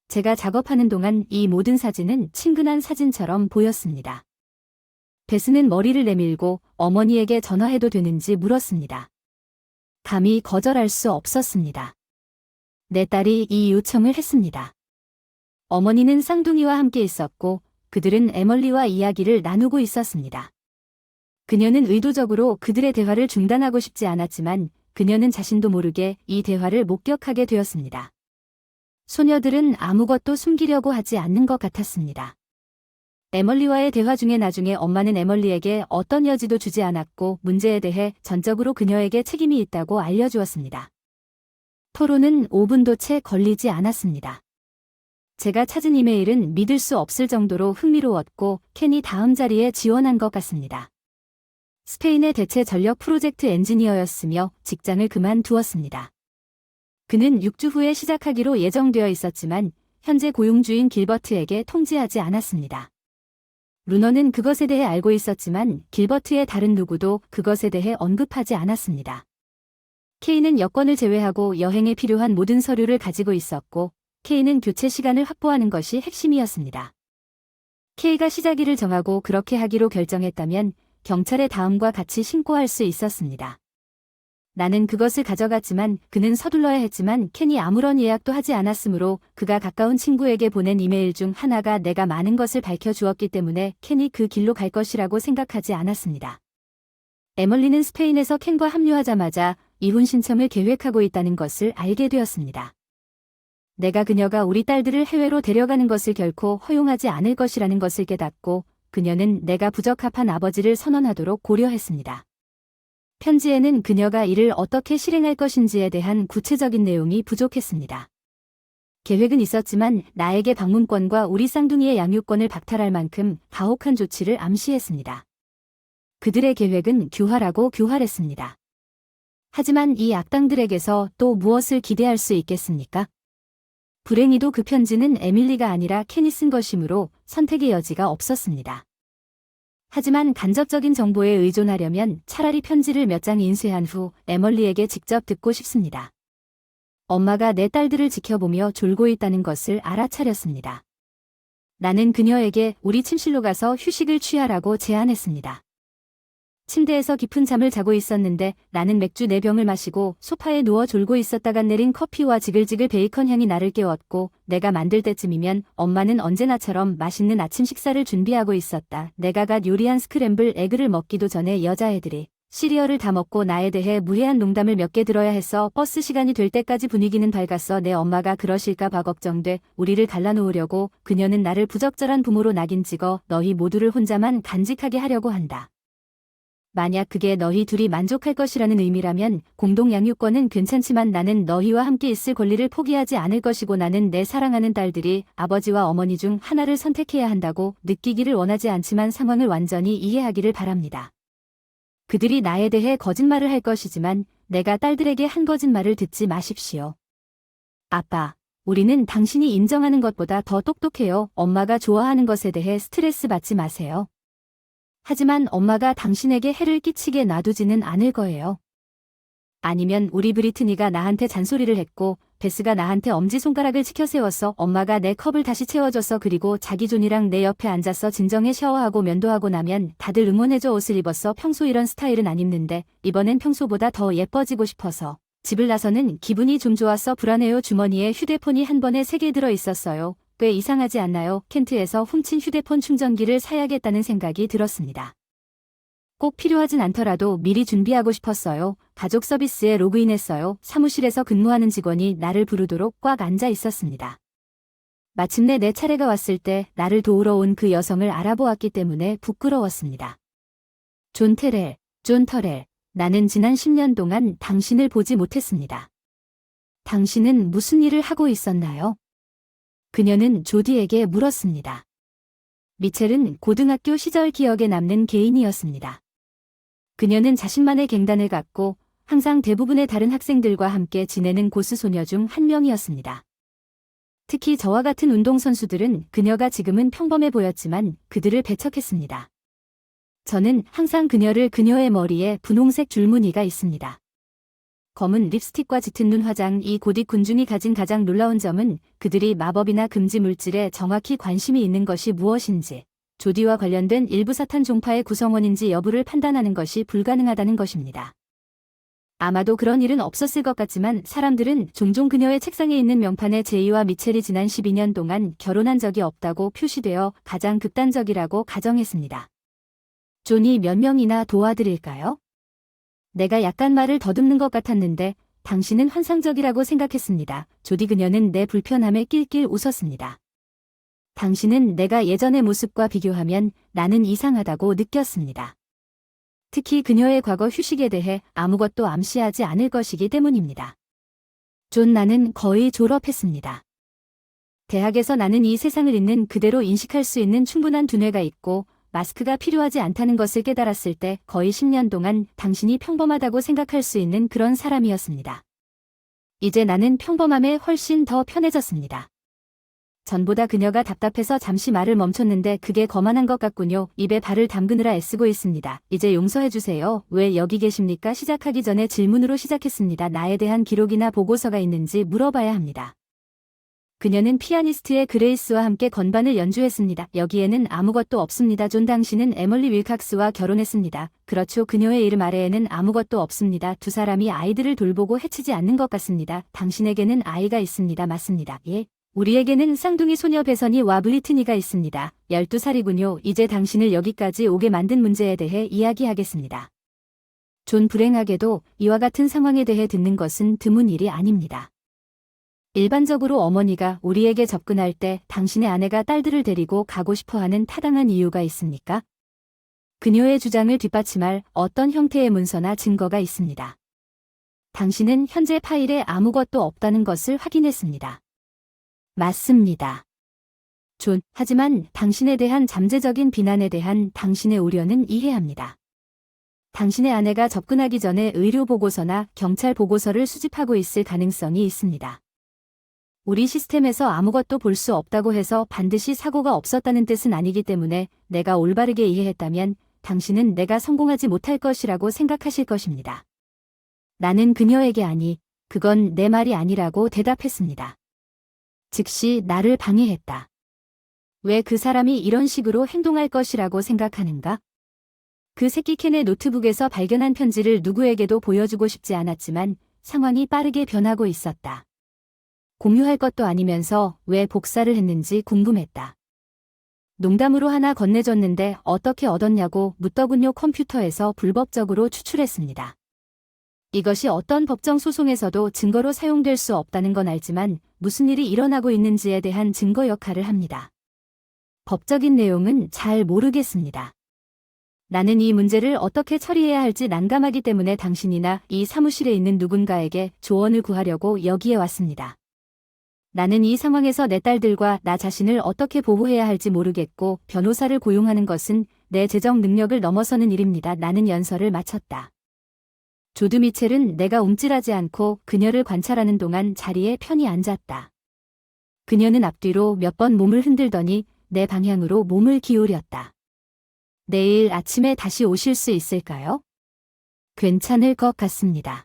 제가 작업하는 동안 이 모든 사진은 친근한 사진처럼 보였습니다. 베스는 머리를 내밀고 어머니에게 전화해도 되는지 물었습니다. 감히 거절할 수 없었습니다. 내 딸이 이 요청을 했습니다. 어머니는 쌍둥이와 함께 있었고 그들은 에멀리와 이야기를 나누고 있었습니다. 그녀는 의도적으로 그들의 대화를 중단하고 싶지 않았지만 그녀는 자신도 모르게 이 대화를 목격하게 되었습니다. 소녀들은 아무것도 숨기려고 하지 않는 것 같았습니다. 에멀리와의 대화 중에 나중에 엄마는 에멀리에게 어떤 여지도 주지 않았고 문제에 대해 전적으로 그녀에게 책임이 있다고 알려주었습니다. 토론은 5분도 채 걸리지 않았습니다. 제가 찾은 이메일은 믿을 수 없을 정도로 흥미로웠고 켄이 다음 자리에 지원한 것 같습니다. 스페인의 대체 전력 프로젝트 엔지니어였으며 직장을 그만두었습니다. 그는 6주 후에 시작하기로 예정되어 있었지만 현재 고용주인 길버트에게 통지하지 않았습니다. 루너는 그것에 대해 알고 있었지만 길버트의 다른 누구도 그것에 대해 언급하지 않았습니다. 케이는 여권을 제외하고 여행에 필요한 모든 서류를 가지고 있었고 케이는 교체 시간을 확보하는 것이 핵심이었습니다. 케이가 시작일을 정하고 그렇게 하기로 결정했다면 경찰에 다음과 같이 신고할 수 있었습니다. 나는 그것을 가져갔지만 그는 서둘러야 했지만 켄이 아무런 예약도 하지 않았으므로 그가 가까운 친구에게 보낸 이메일 중 하나가 내가 많은 것을 밝혀주었기 때문에 켄이 그 길로 갈 것이라고 생각하지 않았습니다. 에멀리는 스페인에서 켄과 합류하자마자 이혼 신청을 계획하고 있다는 것을 알게 되었습니다. 내가 그녀가 우리 딸들을 해외로 데려가는 것을 결코 허용하지 않을 것이라는 것을 깨닫고 그녀는 내가 부적합한 아버지를 선언하도록 고려했습니다. 편지에는 그녀가 이를 어떻게 실행할 것인지에 대한 구체적인 내용이 부족했습니다. 계획은 있었지만 나에게 방문권과 우리 쌍둥이의 양육권을 박탈할 만큼 가혹한 조치를 암시했습니다. 그들의 계획은 교활하고 교활했습니다. 하지만 이 악당들에게서 또 무엇을 기대할 수 있겠습니까? 불행히도 그 편지는 에밀리가 아니라 켄이 쓴 것이므로 선택의 여지가 없었습니다. 하지만 간접적인 정보에 의존하려면 차라리 편지를 몇 장 인쇄한 후 에멀리에게 직접 듣고 싶습니다. 엄마가 내 딸들을 지켜보며 졸고 있다는 것을 알아차렸습니다. 나는 그녀에게 우리 침실로 가서 휴식을 취하라고 제안했습니다. 침대에서 깊은 잠을 자고 있었는데 나는 맥주 4병을 마시고 소파에 누워 졸고 있었다가 내린 커피와 지글지글 베이컨 향이 나를 깨웠고 내가 만들 때쯤이면 엄마는 언제나처럼 맛있는 아침 식사를 준비하고 있었다. 내가 갓 요리한 스크램블 에그를 먹기도 전에 여자애들이 시리얼을 다 먹고 나에 대해 무례한 농담을 몇 개 들어야 해서 버스 시간이 될 때까지 분위기는 밝았어. 내 엄마가 그러실까 봐 걱정돼. 우리를 갈라놓으려고 그녀는 나를 부적절한 부모로 낙인 찍어 너희 모두를 혼자만 간직하게 하려고 한다. 만약 그게 너희 둘이 만족할 것이라는 의미라면 공동 양육권은 괜찮지만 나는 너희와 함께 있을 권리를 포기하지 않을 것이고 나는 내 사랑하는 딸들이 아버지와 어머니 중 하나를 선택해야 한다고 느끼기를 원하지 않지만 상황을 완전히 이해하기를 바랍니다. 그들이 나에 대해 거짓말을 할 것이지만 내가 딸들에게 한 거짓말을 듣지 마십시오. 아빠, 우리는 당신이 인정하는 것보다 더 똑똑해요. 엄마가 좋아하는 것에 대해 스트레스 받지 마세요. 하지만 엄마가 당신에게 해를 끼치게 놔두지는 않을 거예요. 아니면 우리 브리트니가 나한테 잔소리를 했고 베스가 나한테 엄지손가락을 치켜 세웠어. 엄마가 내 컵을 다시 채워줬어. 그리고 자기 존이랑 내 옆에 앉았어. 진정해. 샤워하고 면도하고 나면 다들 응원해줘. 옷을 입었어. 평소 이런 스타일은 안 입는데 이번엔 평소보다 더 예뻐지고 싶어서. 집을 나서는 기분이 좀 좋았어. 불안해요. 주머니에 휴대폰이 한 번에 3개 들어 있었어요. 꽤 이상하지 않나요? 켄트에서 훔친 휴대폰 충전기를 사야겠다는 생각이 들었습니다. 꼭 필요하진 않더라도 미리 준비하고 싶었어요. 가족 서비스에 로그인했어요. 사무실에서 근무하는 직원이 나를 부르도록 꽉 앉아 있었습니다. 마침내 내 차례가 왔을 때 나를 도우러 온 그 여성을 알아보았기 때문에 부끄러웠습니다. 존 테렐, 존 터렐, 나는 지난 10년 동안 당신을 보지 못했습니다. 당신은 무슨 일을 하고 있었나요? 그녀는 조디에게 물었습니다. 미첼은 고등학교 시절 기억에 남는 개인이었습니다. 그녀는 자신만의 갱단을 갖고 항상 대부분의 다른 학생들과 함께 지내는 고스 소녀 중 한 명이었습니다. 특히 저와 같은 운동선수들은 그녀가 지금은 평범해 보였지만 그들을 배척했습니다. 저는 항상 그녀의 머리에 분홍색 줄무늬가 있습니다. 검은 립스틱과 짙은 눈 화장, 이 고딕 군중이 가진 가장 놀라운 점은 그들이 마법이나 금지 물질에 정확히 관심이 있는 것이 무엇인지, 조디와 관련된 일부 사탄 종파의 구성원인지 여부를 판단하는 것이 불가능하다는 것입니다. 아마도 그런 일은 없었을 것 같지만 사람들은 종종 그녀의 책상에 있는 명판에 제이와 미첼이 지난 12년 동안 결혼한 적이 없다고 표시되어 가장 극단적이라고 가정했습니다. 존이 몇 명이나 도와드릴까요? 내가 약간 말을 더듬는 것 같았는데 당신은 환상적이라고 생각했습니다. 조디. 그녀는 내 불편함에 낄낄 웃었습니다. 당신은 내가 예전의 모습과 비교하면 나는 이상하다고 느꼈습니다. 특히 그녀의 과거 휴식에 대해 아무것도 암시하지 않을 것이기 때문입니다. 존. 나는 거의 졸업했습니다. 대학에서 나는 이 세상을 있는 그대로 인식할 수 있는 충분한 두뇌가 있고 마스크가 필요하지 않다는 것을 깨달았을 때 거의 10년 동안 당신이 평범하다고 생각할 수 있는 그런 사람이었습니다. 이제 나는 평범함에 훨씬 더 편해졌습니다. 전보다 그녀가 답답해서 잠시 말을 멈췄는데 그게 거만한 것 같군요. 입에 발을 담그느라 애쓰고 있습니다. 이제 용서해주세요. 왜 여기 계십니까? 시작하기 전에 질문으로 시작했습니다. 나에 대한 기록이나 보고서가 있는지 물어봐야 합니다. 그녀는 피아니스트의 그레이스와 함께 건반을 연주했습니다. 여기에는 아무것도 없습니다. 존. 당신은 에멀리 윌칵스와 결혼했습니다. 그렇죠. 그녀의 이름 아래에는 아무것도 없습니다. 두 사람이 아이들을 돌보고 해치지 않는 것 같습니다. 당신에게는 아이가 있습니다. 맞습니다. 예. 우리에게는 쌍둥이 소녀 베서니와 브리트니가 있습니다. 12살이군요. 이제 당신을 여기까지 오게 만든 문제에 대해 이야기하겠습니다. 존. 불행하게도 이와 같은 상황에 대해 듣는 것은 드문 일이 아닙니다. 일반적으로 어머니가 우리에게 접근할 때 당신의 아내가 딸들을 데리고 가고 싶어하는 타당한 이유가 있습니까? 그녀의 주장을 뒷받침할 어떤 형태의 문서나 증거가 있습니다. 당신은 현재 파일에 아무것도 없다는 것을 확인했습니다. 맞습니다. 존. 하지만 당신에 대한 잠재적인 비난에 대한 당신의 우려는 이해합니다. 당신의 아내가 접근하기 전에 의료 보고서나 경찰 보고서를 수집하고 있을 가능성이 있습니다. 우리 시스템에서 아무것도 볼 수 없다고 해서 반드시 사고가 없었다는 뜻은 아니기 때문에 내가 올바르게 이해했다면 당신은 내가 성공하지 못할 것이라고 생각하실 것입니다. 나는 그녀에게 아니, 그건 내 말이 아니라고 대답했습니다. 즉시 나를 방해했다. 왜 그 사람이 이런 식으로 행동할 것이라고 생각하는가? 그 새끼 켄의 노트북에서 발견한 편지를 누구에게도 보여주고 싶지 않았지만 상황이 빠르게 변하고 있었다. 공유할 것도 아니면서 왜 복사를 했는지 궁금했다. 농담으로 하나 건네줬는데 어떻게 얻었냐고 묻더군요. 컴퓨터에서 불법적으로 추출했습니다. 이것이 어떤 법정 소송에서도 증거로 사용될 수 없다는 건 알지만 무슨 일이 일어나고 있는지에 대한 증거 역할을 합니다. 법적인 내용은 잘 모르겠습니다. 나는 이 문제를 어떻게 처리해야 할지 난감하기 때문에 당신이나 이 사무실에 있는 누군가에게 조언을 구하려고 여기에 왔습니다. 나는 이 상황에서 내 딸들과 나 자신을 어떻게 보호해야 할지 모르겠고 변호사를 고용하는 것은 내 재정 능력을 넘어서는 일입니다. 나는 연설을 마쳤다. 조드. 미첼은 내가 움찔하지 않고 그녀를 관찰하는 동안 자리에 편히 앉았다. 그녀는 앞뒤로 몇 번 몸을 흔들더니 내 방향으로 몸을 기울였다. 내일 아침에 다시 오실 수 있을까요? 괜찮을 것 같습니다.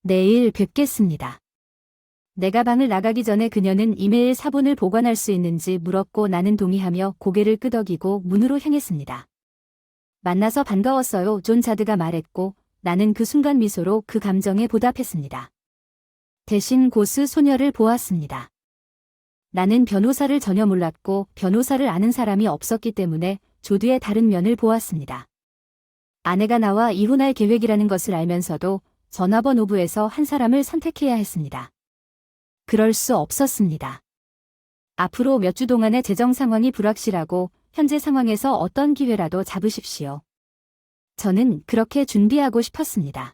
내일 뵙겠습니다. 내가 방을 나가기 전에 그녀는 이메일 사본을 보관할 수 있는지 물었고 나는 동의하며 고개를 끄덕이고 문으로 향했습니다. 만나서 반가웠어요. 존 자드가 말했고 나는 그 순간 미소로 그 감정에 보답했습니다. 대신 고스 소녀를 보았습니다. 나는 변호사를 전혀 몰랐고 변호사를 아는 사람이 없었기 때문에 조드의 다른 면을 보았습니다. 아내가 나와 이혼할 계획이라는 것을 알면서도 전화번호부에서 한 사람을 선택해야 했습니다. 그럴 수 없었습니다. 앞으로 몇 주 동안의 재정 상황이 불확실하고 현재 상황에서 어떤 기회라도 잡으십시오. 저는 그렇게 준비하고 싶었습니다.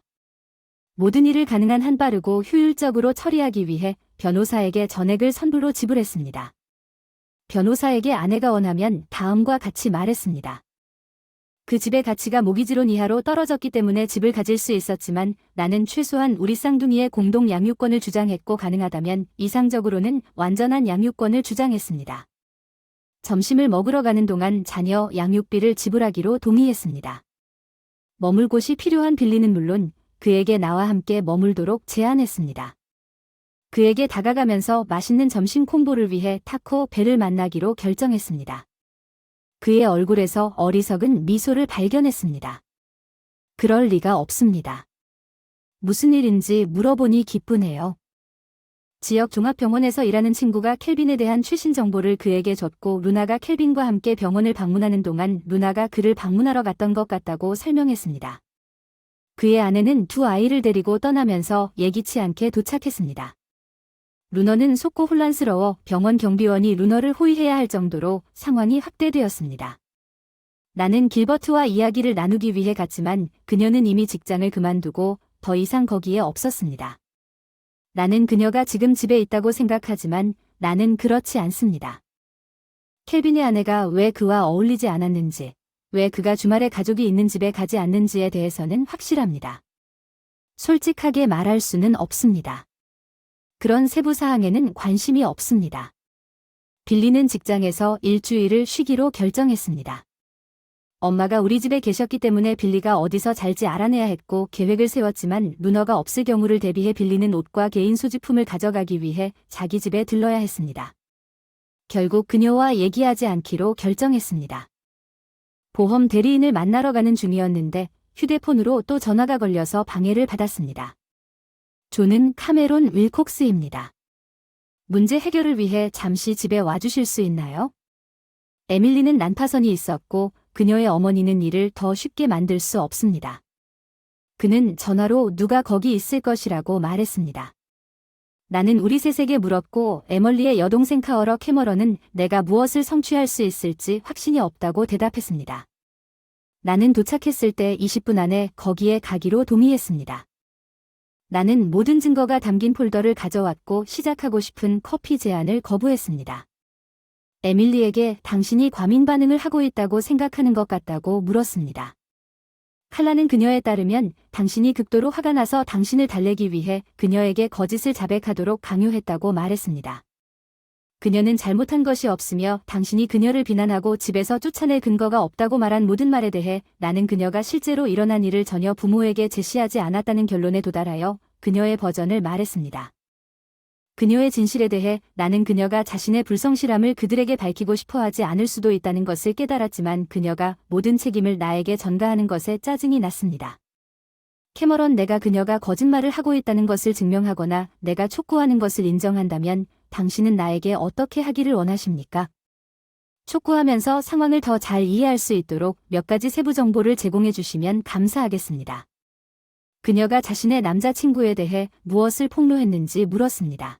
모든 일을 가능한 한 빠르고 효율적으로 처리하기 위해 변호사에게 전액을 선불로 지불했습니다. 변호사에게 아내가 원하면 다음과 같이 말했습니다. 그 집의 가치가 모기지론 이하로 떨어졌기 때문에 집을 가질 수 있었지만 나는 최소한 우리 쌍둥이의 공동 양육권을 주장했고 가능하다면 이상적으로는 완전한 양육권을 주장했습니다. 점심을 먹으러 가는 동안 자녀 양육비를 지불하기로 동의했습니다. 머물 곳이 필요한 빌리는 물론 그에게 나와 함께 머물도록 제안했습니다. 그에게 다가가면서 맛있는 점심 콤보를 위해 타코 벨을 만나기로 결정했습니다. 그의 얼굴에서 어리석은 미소를 발견했습니다. 그럴 리가 없습니다. 무슨 일인지 물어보니 기쁘네요. 지역 종합병원에서 일하는 친구가 켈빈에 대한 최신 정보를 그에게 줬고 루나가 켈빈과 함께 병원을 방문하는 동안 루나가 그를 방문하러 갔던 것 같다고 설명했습니다. 그의 아내는 두 아이를 데리고 떠나면서 예기치 않게 도착했습니다. 루너는 속고 혼란스러워 병원 경비원이 루너를 호위해야 할 정도로 상황이 확대되었습니다. 나는 길버트와 이야기를 나누기 위해 갔지만 그녀는 이미 직장을 그만두고 더 이상 거기에 없었습니다. 나는 그녀가 지금 집에 있다고 생각하지만 나는 그렇지 않습니다. 켈빈의 아내가 왜 그와 어울리지 않았는지, 왜 그가 주말에 가족이 있는 집에 가지 않는지에 대해서는 확실합니다. 솔직하게 말할 수는 없습니다. 그런 세부 사항에는 관심이 없습니다. 빌리는 직장에서 일주일을 쉬기로 결정했습니다. 엄마가 우리 집에 계셨기 때문에 빌리가 어디서 잘지 알아내야 했고 계획을 세웠지만 루너가 없을 경우를 대비해 빌리는 옷과 개인 소지품을 가져가기 위해 자기 집에 들러야 했습니다. 결국 그녀와 얘기하지 않기로 결정했습니다. 보험 대리인을 만나러 가는 중이었는데 휴대폰으로 또 전화가 걸려서 방해를 받았습니다. 존은 카메론 윌콕스입니다. 문제 해결을 위해 잠시 집에 와주실 수 있나요? 에밀리는 난파선이 있었고 그녀의 어머니는 일을 더 쉽게 만들 수 없습니다. 그는 전화로 누가 거기 있을 것이라고 말했습니다. 나는 우리 셋에게 물었고 에멀리의 여동생 카어러 캐머런은 내가 무엇을 성취할 수 있을지 확신이 없다고 대답했습니다. 나는 도착했을 때 20분 안에 거기에 가기로 동의했습니다. 나는 모든 증거가 담긴 폴더를 가져왔고 시작하고 싶은 커피 제안을 거부했습니다. 에밀리에게 당신이 과민 반응을 하고 있다고 생각하는 것 같다고 물었습니다. 칼라는 그녀에 따르면 당신이 극도로 화가 나서 당신을 달래기 위해 그녀에게 거짓을 자백하도록 강요했다고 말했습니다. 그녀는 잘못한 것이 없으며 당신이 그녀를 비난하고 집에서 쫓아낼 근거가 없다고 말한 모든 말에 대해 나는 그녀가 실제로 일어난 일을 전혀 부모에게 제시하지 않았다는 결론에 도달하여 그녀의 버전을 말했습니다. 그녀의 진실에 대해 나는 그녀가 자신의 불성실함을 그들에게 밝히고 싶어하지 않을 수도 있다는 것을 깨달았지만 그녀가 모든 책임을 나에게 전가하는 것에 짜증이 났습니다. 캐머런, 내가 그녀가 거짓말을 하고 있다는 것을 증명하거나 내가 촉구하는 것을 인정한다면 당신은 나에게 어떻게 하기를 원하십니까? 촉구하면서 상황을 더 잘 이해할 수 있도록 몇 가지 세부 정보를 제공해 주시면 감사하겠습니다. 그녀가 자신의 남자친구에 대해 무엇을 폭로했는지 물었습니다.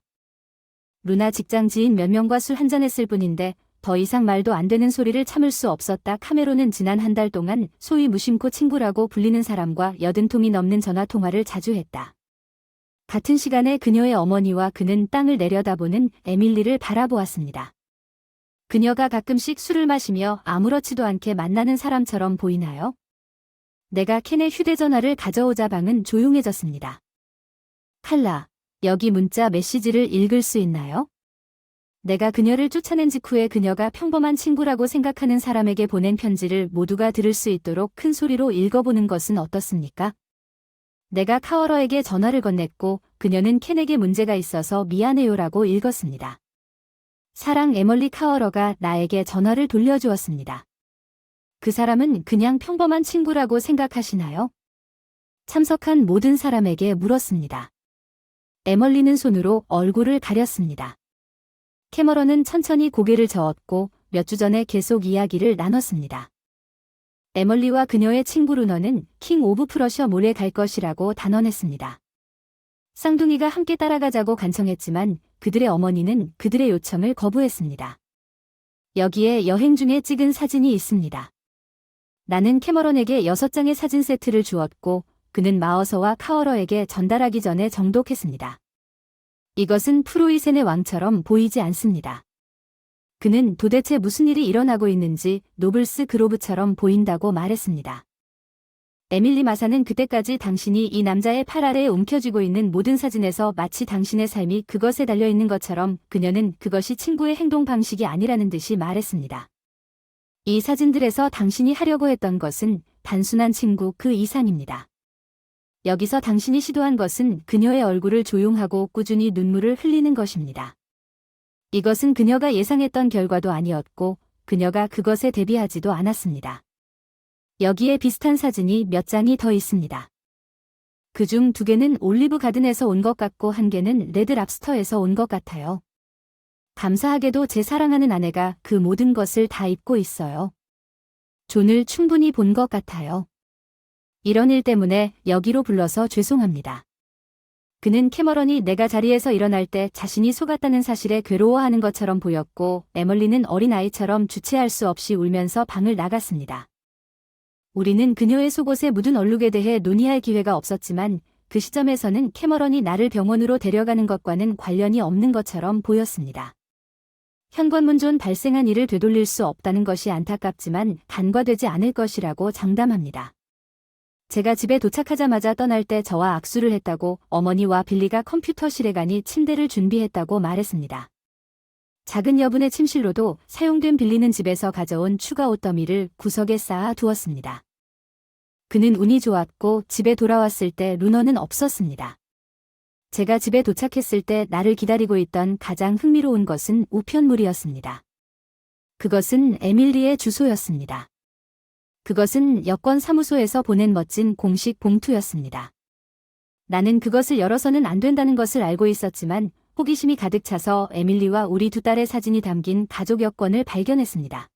루나 직장 지인 몇 명과 술 한잔했을 뿐인데 더 이상 말도 안 되는 소리를 참을 수 없었다. 카메론은 지난 한 달 동안 소위 무심코 친구라고 불리는 사람과 80통이 넘는 전화통화를 자주 했다. 같은 시간에 그녀의 어머니와 그는 땅을 내려다보는 에밀리를 바라보았습니다. 그녀가 가끔씩 술을 마시며 아무렇지도 않게 만나는 사람처럼 보이나요? 내가 켄의 휴대전화를 가져오자 방은 조용해졌습니다. 칼라, 여기 문자 메시지를 읽을 수 있나요? 내가 그녀를 쫓아낸 직후에 그녀가 평범한 친구라고 생각하는 사람에게 보낸 편지를 모두가 들을 수 있도록 큰 소리로 읽어보는 것은 어떻습니까? 내가 카워러에게 전화를 건넸고 그녀는 켄에게 문제가 있어서 미안해요라고 읽었습니다. 사랑 에멀리 카워러가 나에게 전화를 돌려주었습니다. 그 사람은 그냥 평범한 친구라고 생각하시나요? 참석한 모든 사람에게 물었습니다. 에멀리는 손으로 얼굴을 가렸습니다. 캐머런은 천천히 고개를 저었고 몇 주 전에 계속 이야기를 나눴습니다. 에멀리와 그녀의 친구 루너는 킹 오브 프러셔 몰에 갈 것이라고 단언했습니다. 쌍둥이가 함께 따라가자고 간청했지만 그들의 어머니는 그들의 요청을 거부했습니다. 여기에 여행 중에 찍은 사진이 있습니다. 나는 캐머런에게 6장의 사진 세트를 주었고 그는 마어서와 카워러에게 전달하기 전에 정독했습니다. 이것은 프로이센의 왕처럼 보이지 않습니다. 그는 도대체 무슨 일이 일어나고 있는지 노블스 그로브처럼 보인다고 말했습니다. 에밀리 마사는 그때까지 당신이 이 남자의 팔 아래에 움켜쥐고 있는 모든 사진에서 마치 당신의 삶이 그것에 달려있는 것처럼 그녀는 그것이 친구의 행동 방식이 아니라는 듯이 말했습니다. 이 사진들에서 당신이 하려고 했던 것은 단순한 친구 그 이상입니다. 여기서 당신이 시도한 것은 그녀의 얼굴을 조용하고 꾸준히 눈물을 흘리는 것입니다. 이것은 그녀가 예상했던 결과도 아니었고 그녀가 그것에 대비하지도 않았습니다. 여기에 비슷한 사진이 몇 장이 더 있습니다. 그중 2개는 올리브 가든에서 온 것 같고 1개는 레드 랍스터에서 온 것 같아요. 감사하게도 제 사랑하는 아내가 그 모든 것을 다 입고 있어요. 존을 충분히 본 것 같아요. 이런 일 때문에 여기로 불러서 죄송합니다. 그는 캐머런이 내가 자리에서 일어날 때 자신이 속았다는 사실에 괴로워하는 것처럼 보였고 에멀리는 어린아이처럼 주체할 수 없이 울면서 방을 나갔습니다. 우리는 그녀의 속옷에 묻은 얼룩에 대해 논의할 기회가 없었지만 그 시점에서는 캐머런이 나를 병원으로 데려가는 것과는 관련이 없는 것처럼 보였습니다. 현관문존 발생한 일을 되돌릴 수 없다는 것이 안타깝지만 간과되지 않을 것이라고 장담합니다. 제가 집에 도착하자마자 떠날 때 저와 악수를 했다고 어머니와 빌리가 컴퓨터실에 가니 침대를 준비했다고 말했습니다. 작은 여분의 침실로도 사용된 빌리는 집에서 가져온 추가 옷더미를 구석에 쌓아 두었습니다. 그는 운이 좋았고 집에 돌아왔을 때 루너는 없었습니다. 제가 집에 도착했을 때 나를 기다리고 있던 가장 흥미로운 것은 우편물이었습니다. 그것은 에밀리의 주소였습니다. 그것은 여권 사무소에서 보낸 멋진 공식 봉투였습니다. 나는 그것을 열어서는 안 된다는 것을 알고 있었지만 호기심이 가득 차서 에밀리와 우리 2딸의 사진이 담긴 가족 여권을 발견했습니다.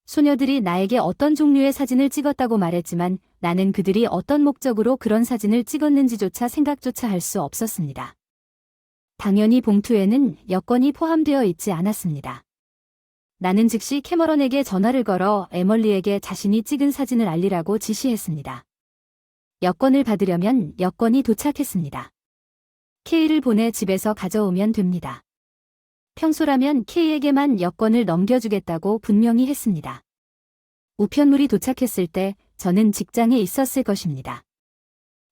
소녀들이 나에게 어떤 종류의 사진을 찍었다고 말했지만 나는 그들이 어떤 목적으로 그런 사진을 찍었는지조차 생각조차 할 수 없었습니다. 당연히 봉투에는 여권이 포함되어 있지 않았습니다. 나는 즉시 캐머런에게 전화를 걸어 에멀리에게 자신이 찍은 사진을 알리라고 지시했습니다. 여권을 받으려면 여권이 도착했습니다. K를 보내 집에서 가져오면 됩니다. 평소라면 K에게만 여권을 넘겨주겠다고 분명히 했습니다. 우편물이 도착했을 때 저는 직장에 있었을 것입니다.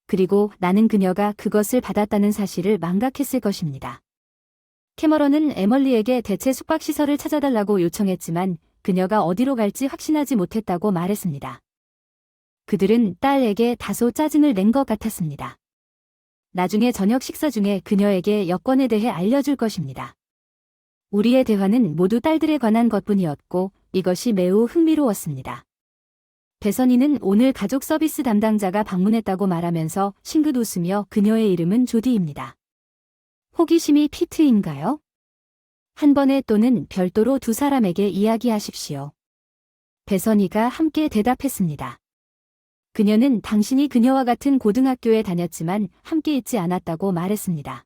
그리고 나는 그녀가 그것을 받았다는 사실을 망각했을 것입니다. 캐머런은 에멀리에게 대체 숙박시설을 찾아달라고 요청했지만 그녀가 어디로 갈지 확신하지 못했다고 말했습니다. 그들은 딸에게 다소 짜증을 낸 것 같았습니다. 나중에 저녁 식사 중에 그녀에게 여권에 대해 알려줄 것입니다. 우리의 대화는 모두 딸들에 관한 것뿐이었고 이것이 매우 흥미로웠습니다. 배선이는 오늘 가족 서비스 담당자가 방문했다고 말하면서 싱긋 웃으며 그녀의 이름은 조디입니다. 호기심이 피트인가요? 한 번에 또는 별도로 2사람에게 이야기하십시오. 배선이가 함께 대답했습니다. 그녀는 당신이 그녀와 같은 고등학교에 다녔지만 함께 있지 않았다고 말했습니다.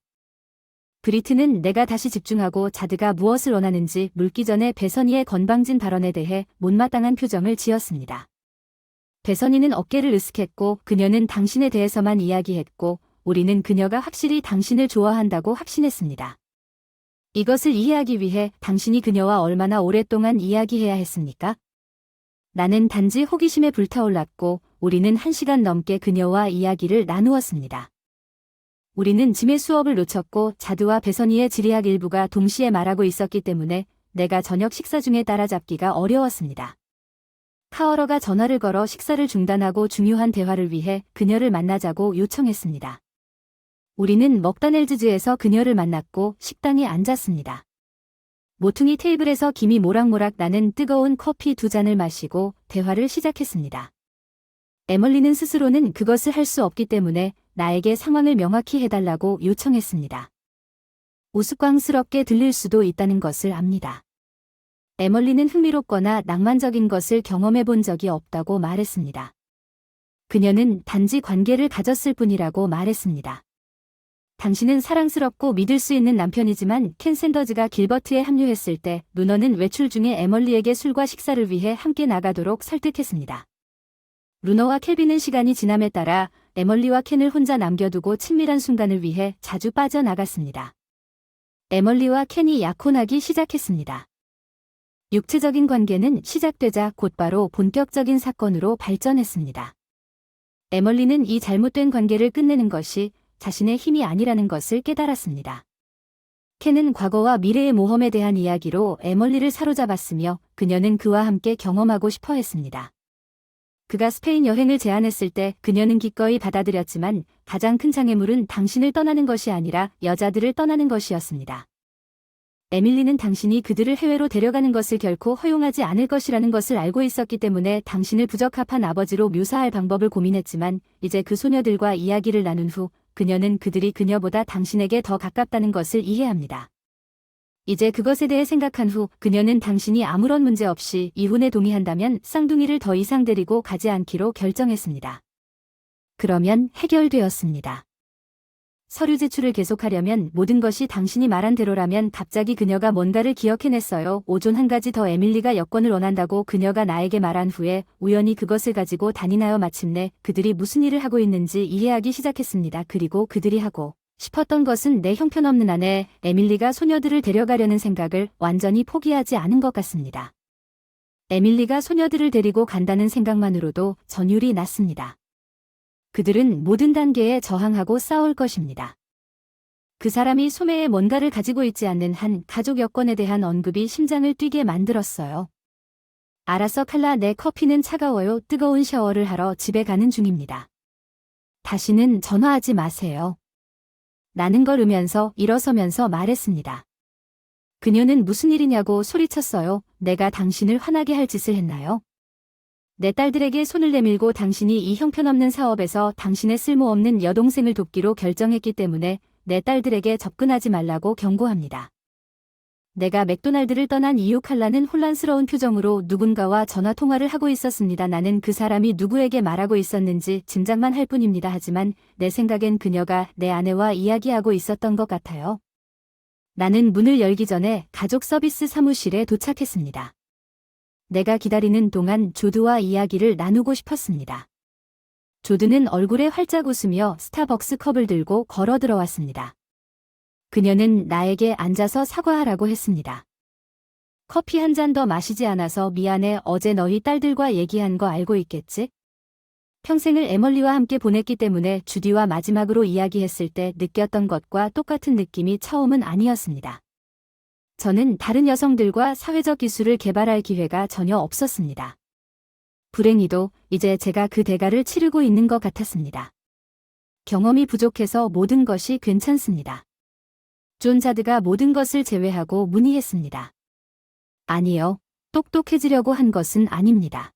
브리트는 내가 다시 집중하고 자드가 무엇을 원하는지 묻기 전에 배선이의 건방진 발언에 대해 못마땅한 표정을 지었습니다. 배선이는 어깨를 으쓱했고 그녀는 당신에 대해서만 이야기했고 우리는 그녀가 확실히 당신을 좋아한다고 확신했습니다. 이것을 이해하기 위해 당신이 그녀와 얼마나 오랫동안 이야기해야 했습니까? 나는 단지 호기심에 불타올랐고 우리는 1시간 넘게 그녀와 이야기를 나누었습니다. 우리는 짐의 수업을 놓쳤고 자드와 배선이의 지리학 일부가 동시에 말하고 있었기 때문에 내가 저녁 식사 중에 따라잡기가 어려웠습니다. 카어러가 전화를 걸어 식사를 중단하고 중요한 대화를 위해 그녀를 만나자고 요청했습니다. 우리는 먹다넬즈즈에서 그녀를 만났고 식당에 앉았습니다. 모퉁이 테이블에서 김이 모락모락 나는 뜨거운 커피 2잔을 마시고 대화를 시작했습니다. 에멀리는 스스로는 그것을 할 수 없기 때문에 나에게 상황을 명확히 해달라고 요청했습니다. 우스꽝스럽게 들릴 수도 있다는 것을 압니다. 에멀리는 흥미롭거나 낭만적인 것을 경험해 본 적이 없다고 말했습니다. 그녀는 단지 관계를 가졌을 뿐이라고 말했습니다. 당신은 사랑스럽고 믿을 수 있는 남편이지만 켄 샌더즈가 길버트에 합류했을 때 루너는 외출 중에 에멀리에게 술과 식사를 위해 함께 나가도록 설득했습니다. 루너와 켈빈은 시간이 지남에 따라 에멀리와 켄을 혼자 남겨두고 친밀한 순간을 위해 자주 빠져나갔습니다. 에멀리와 켄이 약혼하기 시작했습니다. 육체적인 관계는 시작되자 곧바로 본격적인 사건으로 발전했습니다. 에멀리는 이 잘못된 관계를 끝내는 것이 자신의 힘이 아니라는 것을 깨달았습니다. 켄은 과거와 미래의 모험에 대한 이야기로 에멀리를 사로잡았으며 그녀는 그와 함께 경험하고 싶어 했습니다. 그가 스페인 여행을 제안했을 때 그녀는 기꺼이 받아들였지만 가장 큰 장애물은 당신을 떠나는 것이 아니라 여자들을 떠나는 것이었습니다. 에밀리는 당신이 그들을 해외로 데려가는 것을 결코 허용하지 않을 것이라는 것을 알고 있었기 때문에 당신을 부적합한 아버지로 묘사할 방법을 고민했지만 이제 그 소녀들과 이야기를 나눈 후 그녀는 그들이 그녀보다 당신에게 더 가깝다는 것을 이해합니다. 이제 그것에 대해 생각한 후 그녀는 당신이 아무런 문제 없이 이혼에 동의한다면 쌍둥이를 더 이상 데리고 가지 않기로 결정했습니다. 그러면 해결되었습니다. 서류 제출을 계속하려면 모든 것이 당신이 말한 대로라면 갑자기 그녀가 뭔가를 기억해냈어요. 오존 한 가지 더 에밀리가 여권을 원한다고 그녀가 나에게 말한 후에 우연히 그것을 가지고 다니나요. 마침내 그들이 무슨 일을 하고 있는지 이해하기 시작했습니다. 그리고 그들이 하고 싶었던 것은 내 형편없는 아내 에밀리가 소녀들을 데려가려는 생각을 완전히 포기하지 않은 것 같습니다. 에밀리가 소녀들을 데리고 간다는 생각만으로도 전율이 났습니다. 그들은 모든 단계에 저항하고 싸울 것입니다. 그 사람이 소매에 뭔가를 가지고 있지 않는 한 가족 여권에 대한 언급이 심장을 뛰게 만들었어요. 알았어 칼라, 내 커피는 차가워요. 뜨거운 샤워를 하러 집에 가는 중입니다. 다시는 전화하지 마세요. 나는 걸으면서 일어서면서 말했습니다. 그녀는 무슨 일이냐고 소리쳤어요. 내가 당신을 화나게 할 짓을 했나요? 내 딸들에게 손을 내밀고 당신이 이 형편없는 사업에서 당신의 쓸모없는 여동생을 돕기로 결정했기 때문에 내 딸들에게 접근하지 말라고 경고합니다. 내가 맥도날드를 떠난 이유 칼라는 혼란스러운 표정으로 누군가와 전화 통화를 하고 있었습니다. 나는 그 사람이 누구에게 말하고 있었는지 짐작만 할 뿐입니다. 하지만 내 생각엔 그녀가 내 아내와 이야기하고 있었던 것 같아요. 나는 문을 열기 전에 가족 서비스 사무실에 도착했습니다. 내가 기다리는 동안 조드와 이야기를 나누고 싶었습니다. 조드는 얼굴에 활짝 웃으며 스타벅스 컵을 들고 걸어 들어왔습니다. 그녀는 나에게 앉아서 사과하라고 했습니다. 커피 한 잔 더 마시지 않아서 미안해. 어제 너희 딸들과 얘기한 거 알고 있겠지? 평생을 에멀리와 함께 보냈기 때문에 주디와 마지막으로 이야기했을 때 느꼈던 것과 똑같은 느낌이 처음은 아니었습니다. 저는 다른 여성들과 사회적 기술을 개발할 기회가 전혀 없었습니다. 불행히도 이제 제가 그 대가를 치르고 있는 것 같았습니다. 경험이 부족해서 모든 것이 괜찮습니다. 존 자드가 모든 것을 제외하고 문의했습니다. 아니요, 똑똑해지려고 한 것은 아닙니다.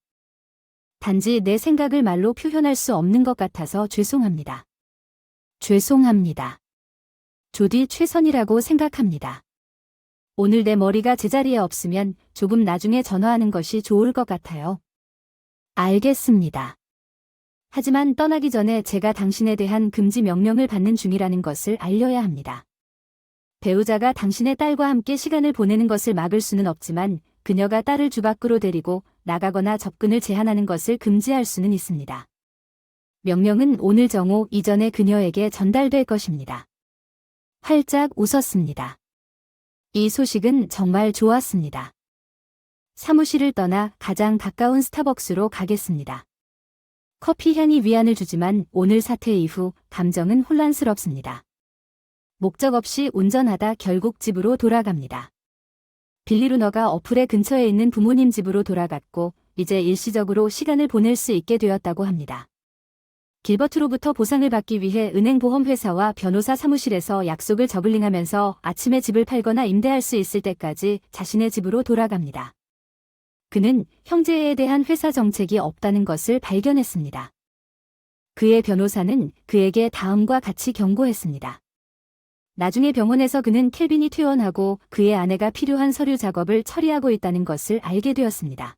단지 내 생각을 말로 표현할 수 없는 것 같아서 죄송합니다. 죄송합니다. 조디 최선이라고 생각합니다. 오늘 내 머리가 제자리에 없으면 조금 나중에 전화하는 것이 좋을 것 같아요. 알겠습니다. 하지만 떠나기 전에 제가 당신에 대한 금지 명령을 받는 중이라는 것을 알려야 합니다. 배우자가 당신의 딸과 함께 시간을 보내는 것을 막을 수는 없지만 그녀가 딸을 주 밖으로 데리고 나가거나 접근을 제한하는 것을 금지할 수는 있습니다. 명령은 오늘 정오 이전에 그녀에게 전달될 것입니다. 활짝 웃었습니다. 이 소식은 정말 좋았습니다. 사무실을 떠나 가장 가까운 스타벅스로 가겠습니다. 커피 향이 위안을 주지만 오늘 사태 이후 감정은 혼란스럽습니다. 목적 없이 운전하다 결국 집으로 돌아갑니다. 빌리 루너가 어플의 근처에 있는 부모님 집으로 돌아갔고 이제 일시적으로 시간을 보낼 수 있게 되었다고 합니다. 길버트로부터 보상을 받기 위해 은행보험회사와 변호사 사무실에서 약속을 저글링하면서 아침에 집을 팔거나 임대할 수 있을 때까지 자신의 집으로 돌아갑니다. 그는 형제에 대한 회사 정책이 없다는 것을 발견했습니다. 그의 변호사는 그에게 다음과 같이 경고했습니다. 나중에 병원에서 그는 켈빈이 퇴원하고 그의 아내가 필요한 서류 작업을 처리하고 있다는 것을 알게 되었습니다.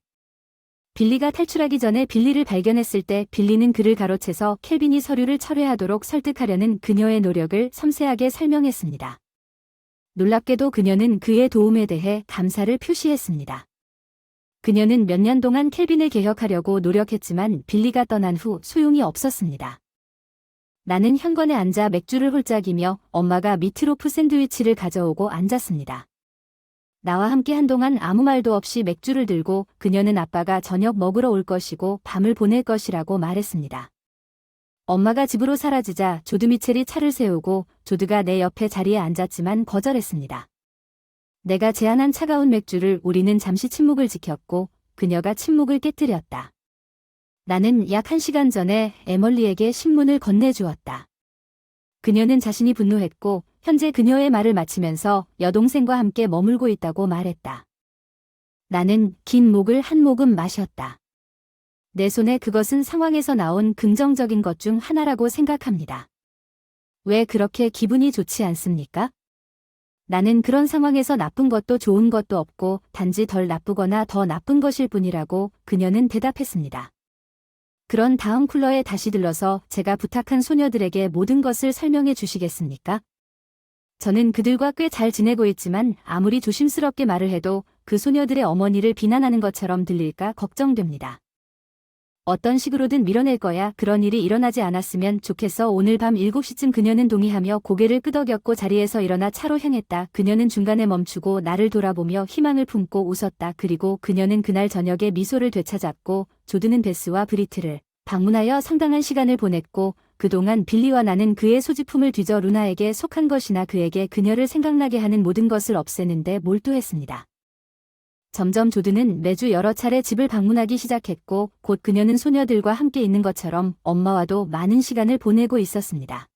빌리가 탈출하기 전에 빌리를 발견했을 때 빌리는 그를 가로채서 켈빈이 서류를 철회하도록 설득하려는 그녀의 노력을 섬세하게 설명했습니다. 놀랍게도 그녀는 그의 도움에 대해 감사를 표시했습니다. 그녀는 몇 년 동안 켈빈을 개혁하려고 노력했지만 빌리가 떠난 후 소용이 없었습니다. 나는 현관에 앉아 맥주를 홀짝이며 엄마가 미트로프 샌드위치를 가져오고 앉았습니다. 나와 함께 한동안 아무 말도 없이 맥주를 들고 그녀는 아빠가 저녁 먹으러 올 것이고 밤을 보낼 것이라고 말했습니다. 엄마가 집으로 사라지자 조드 미첼이 차를 세우고 조드가 내 옆에 자리에 앉았지만 거절했습니다. 내가 제안한 차가운 맥주를 우리는 잠시 침묵을 지켰고 그녀가 침묵을 깨뜨렸다. 나는 약 1시간 전에 에멀리에게 신문을 건네주었다. 그녀는 자신이 분노했고 현재 그녀의 말을 마치면서 여동생과 함께 머물고 있다고 말했다. 나는 긴 목을 한 모금 마셨다. 내 손에 그것은 상황에서 나온 긍정적인 것 중 하나라고 생각합니다. 왜 그렇게 기분이 좋지 않습니까? 나는 그런 상황에서 나쁜 것도 좋은 것도 없고 단지 덜 나쁘거나 더 나쁜 것일 뿐이라고 그녀는 대답했습니다. 그런 다음 쿨러에 다시 들러서 제가 부탁한 소녀들에게 모든 것을 설명해 주시겠습니까? 저는 그들과 꽤 잘 지내고 있지만 아무리 조심스럽게 말을 해도 그 소녀들의 어머니를 비난하는 것처럼 들릴까 걱정됩니다. 어떤 식으로든 밀어낼 거야. 그런 일이 일어나지 않았으면 좋겠어. 오늘 밤 7시쯤 그녀는 동의하며 고개를 끄덕였고 자리에서 일어나 차로 향했다. 그녀는 중간에 멈추고 나를 돌아보며 희망을 품고 웃었다. 그리고 그녀는 그날 저녁에 미소를 되찾았고 조드는 베스와 브리트를 방문하여 상당한 시간을 보냈고 그동안 빌리와 나는 그의 소지품을 뒤져 루나에게 속한 것이나 그에게 그녀를 생각나게 하는 모든 것을 없애는데 몰두했습니다. 점점 조드는 매주 여러 차례 집을 방문하기 시작했고 곧 그녀는 소녀들과 함께 있는 것처럼 엄마와도 많은 시간을 보내고 있었습니다.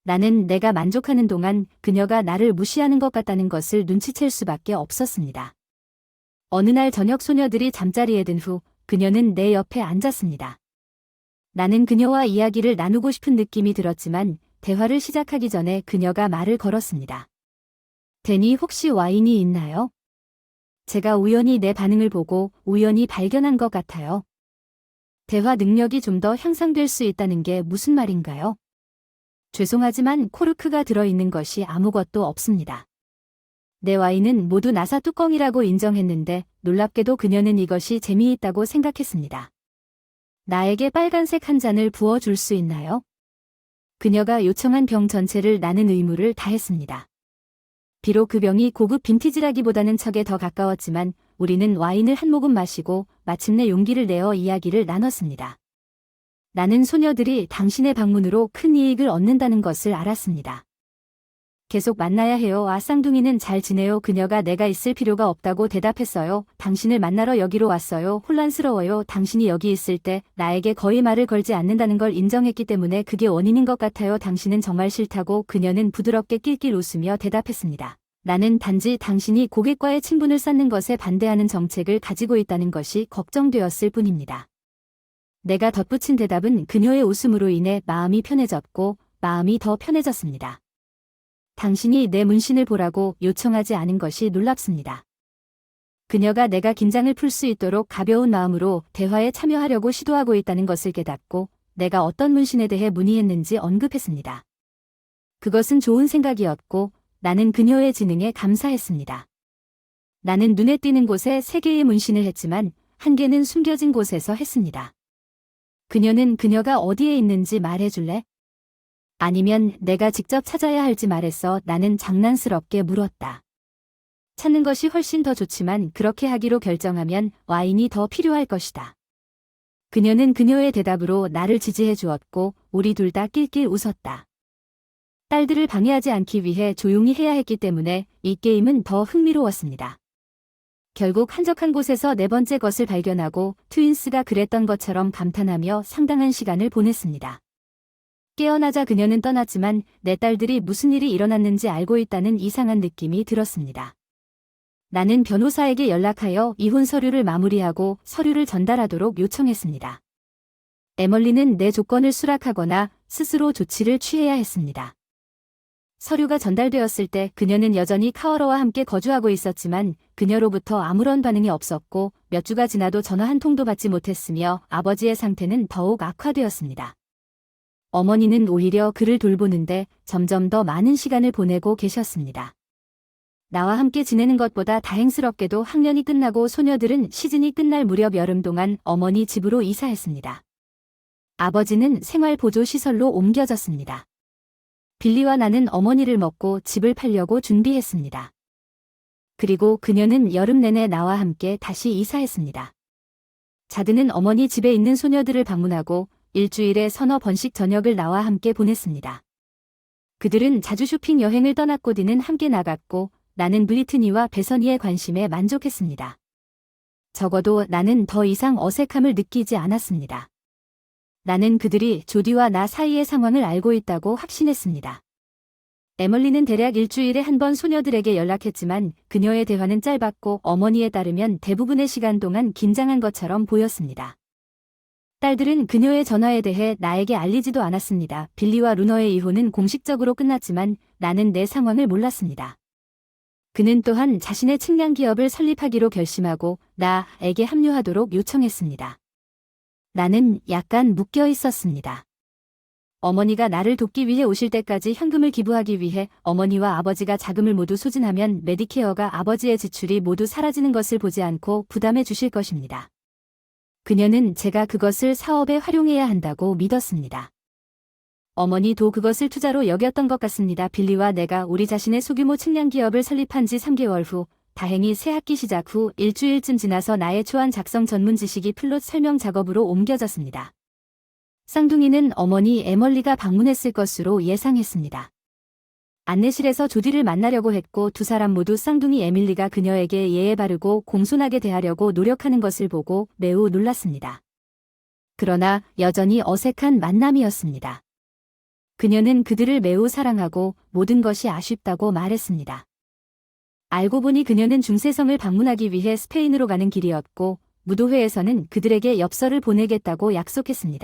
나는 내가 만족하는 동안 그녀가 나를 무시하는 것 같다는 것을 눈치챌 수밖에 없었습니다. 어느 날 저녁 소녀들이 잠자리에 든 후 그녀는 내 옆에 앉았습니다. 나는 그녀와 이야기를 나누고 싶은 느낌이 들었지만 대화를 시작하기 전에 그녀가 말을 걸었습니다. 데니 혹시 와인이 있나요? 제가 우연히 내 반응을 보고 우연히 발견한 것 같아요. 대화 능력이 좀 더 향상될 수 있다는 게 무슨 말인가요? 죄송하지만 코르크가 들어있는 것이 아무것도 없습니다. 내 와인은 모두 나사 뚜껑이라고 인정했는데 놀랍게도 그녀는 이것이 재미있다고 생각했습니다. 나에게 빨간색 한 잔을 부어줄 수 있나요? 그녀가 요청한 병 전체를 나는 의무를 다했습니다. 비록 그 병이 고급 빈티지라기보다는 척에 더 가까웠지만 우리는 와인을 한 모금 마시고 마침내 용기를 내어 이야기를 나눴습니다. 나는 소녀들이 당신의 방문으로 큰 이익을 얻는다는 것을 알았습니다. 계속 만나야 해요. 아 쌍둥이는 잘 지내요. 그녀가 내가 있을 필요가 없다고 대답했어요. 당신을 만나러 여기로 왔어요. 혼란스러워요. 당신이 여기 있을 때 나에게 거의 말을 걸지 않는다는 걸 인정했기 때문에 그게 원인인 것 같아요. 당신은 정말 싫다고 그녀는 부드럽게 낄낄 웃으며 대답했습니다. 나는 단지 당신이 고객과의 친분을 쌓는 것에 반대하는 정책을 가지고 있다는 것이 걱정되었을 뿐입니다. 내가 덧붙인 대답은 그녀의 웃음으로 인해 마음이 편해졌고 마음이 더 편해졌습니다. 당신이 내 문신을 보라고 요청하지 않은 것이 놀랍습니다. 그녀가 내가 긴장을 풀 수 있도록 가벼운 마음으로 대화에 참여하려고 시도하고 있다는 것을 깨닫고 내가 어떤 문신에 대해 문의했는지 언급했습니다. 그것은 좋은 생각이었고 나는 그녀의 지능에 감사했습니다. 나는 눈에 띄는 곳에 3개의 문신을 했지만 1개는 숨겨진 곳에서 했습니다. 그녀는 그녀가 어디에 있는지 말해줄래? 아니면 내가 직접 찾아야 할지 말했어. 나는 장난스럽게 물었다. 찾는 것이 훨씬 더 좋지만 그렇게 하기로 결정하면 와인이 더 필요할 것이다. 그녀는 그녀의 대답으로 나를 지지해 주었고 우리 둘 다 낄낄 웃었다. 딸들을 방해하지 않기 위해 조용히 해야 했기 때문에 이 게임은 더 흥미로웠습니다. 결국 한적한 곳에서 네 번째 것을 발견하고 트윈스가 그랬던 것처럼 감탄하며 상당한 시간을 보냈습니다. 깨어나자 그녀는 떠났지만 내 딸들이 무슨 일이 일어났는지 알고 있다는 이상한 느낌이 들었습니다. 나는 변호사에게 연락하여 이혼 서류를 마무리하고 서류를 전달하도록 요청했습니다. 에멀리는 내 조건을 수락하거나 스스로 조치를 취해야 했습니다. 서류가 전달되었을 때 그녀는 여전히 카워러와 함께 거주하고 있었지만 그녀로부터 아무런 반응이 없었고 몇 주가 지나도 전화 한 통도 받지 못했으며 아버지의 상태는 더욱 악화되었습니다. 어머니는 오히려 그를 돌보는데 점점 더 많은 시간을 보내고 계셨습니다. 나와 함께 지내는 것보다 다행스럽게도 학년이 끝나고 소녀들은 시즌이 끝날 무렵 여름 동안 어머니 집으로 이사했습니다. 아버지는 생활보조시설로 옮겨졌습니다. 빌리와 나는 어머니를 먹고 집을 팔려고 준비했습니다. 그리고 그녀는 여름 내내 나와 함께 다시 이사했습니다. 자드는 어머니 집에 있는 소녀들을 방문하고 일주일에 서너 번씩 저녁을 나와 함께 보냈습니다. 그들은 자주 쇼핑 여행을 떠났고 디는 함께 나갔고 나는 브리트니와 베서니의 관심에 만족했습니다. 적어도 나는 더 이상 어색함을 느끼지 않았습니다. 나는 그들이 조디와 나 사이의 상황을 알고 있다고 확신했습니다. 에멀리는 대략 일주일에 한 번 소녀들에게 연락했지만 그녀의 대화는 짧았고 어머니에 따르면 대부분의 시간 동안 긴장한 것처럼 보였습니다. 딸들은 그녀의 전화에 대해 나에게 알리지도 않았습니다. 빌리와 루너의 이혼은 공식적으로 끝났지만 나는 내 상황을 몰랐습니다. 그는 또한 자신의 측량 기업을 설립하기로 결심하고 나에게 합류하도록 요청했습니다. 나는 약간 묶여 있었습니다. 어머니가 나를 돕기 위해 오실 때까지 현금을 기부하기 위해 어머니와 아버지가 자금을 모두 소진하면 메디케어가 아버지의 지출이 모두 사라지는 것을 보지 않고 부담해 주실 것입니다. 그녀는 제가 그것을 사업에 활용해야 한다고 믿었습니다. 어머니도 그것을 투자로 여겼던 것 같습니다. 빌리와 내가 우리 자신의 소규모 측량 기업을 설립한 지 3개월 후 다행히 새 학기 시작 후 일주일쯤 지나서 나의 초안 작성 전문 지식이 플롯 설명 작업으로 옮겨졌습니다. 쌍둥이는 어머니 에멀리가 방문했을 것으로 예상했습니다. 안내실에서 조디를 만나려고 했고 두 사람 모두 쌍둥이 에밀리가 그녀에게 예의 바르고 공손하게 대하려고 노력하는 것을 보고 매우 놀랐습니다. 그러나 여전히 어색한 만남이었습니다. 그녀는 그들을 매우 사랑하고 모든 것이 아쉽다고 말했습니다. 알고 보니 그녀는 중세성을 방문하기 위해 스페인으로 가는 길이었고 무도회에서는 그들에게 엽서를 보내겠다고 약속했습니다.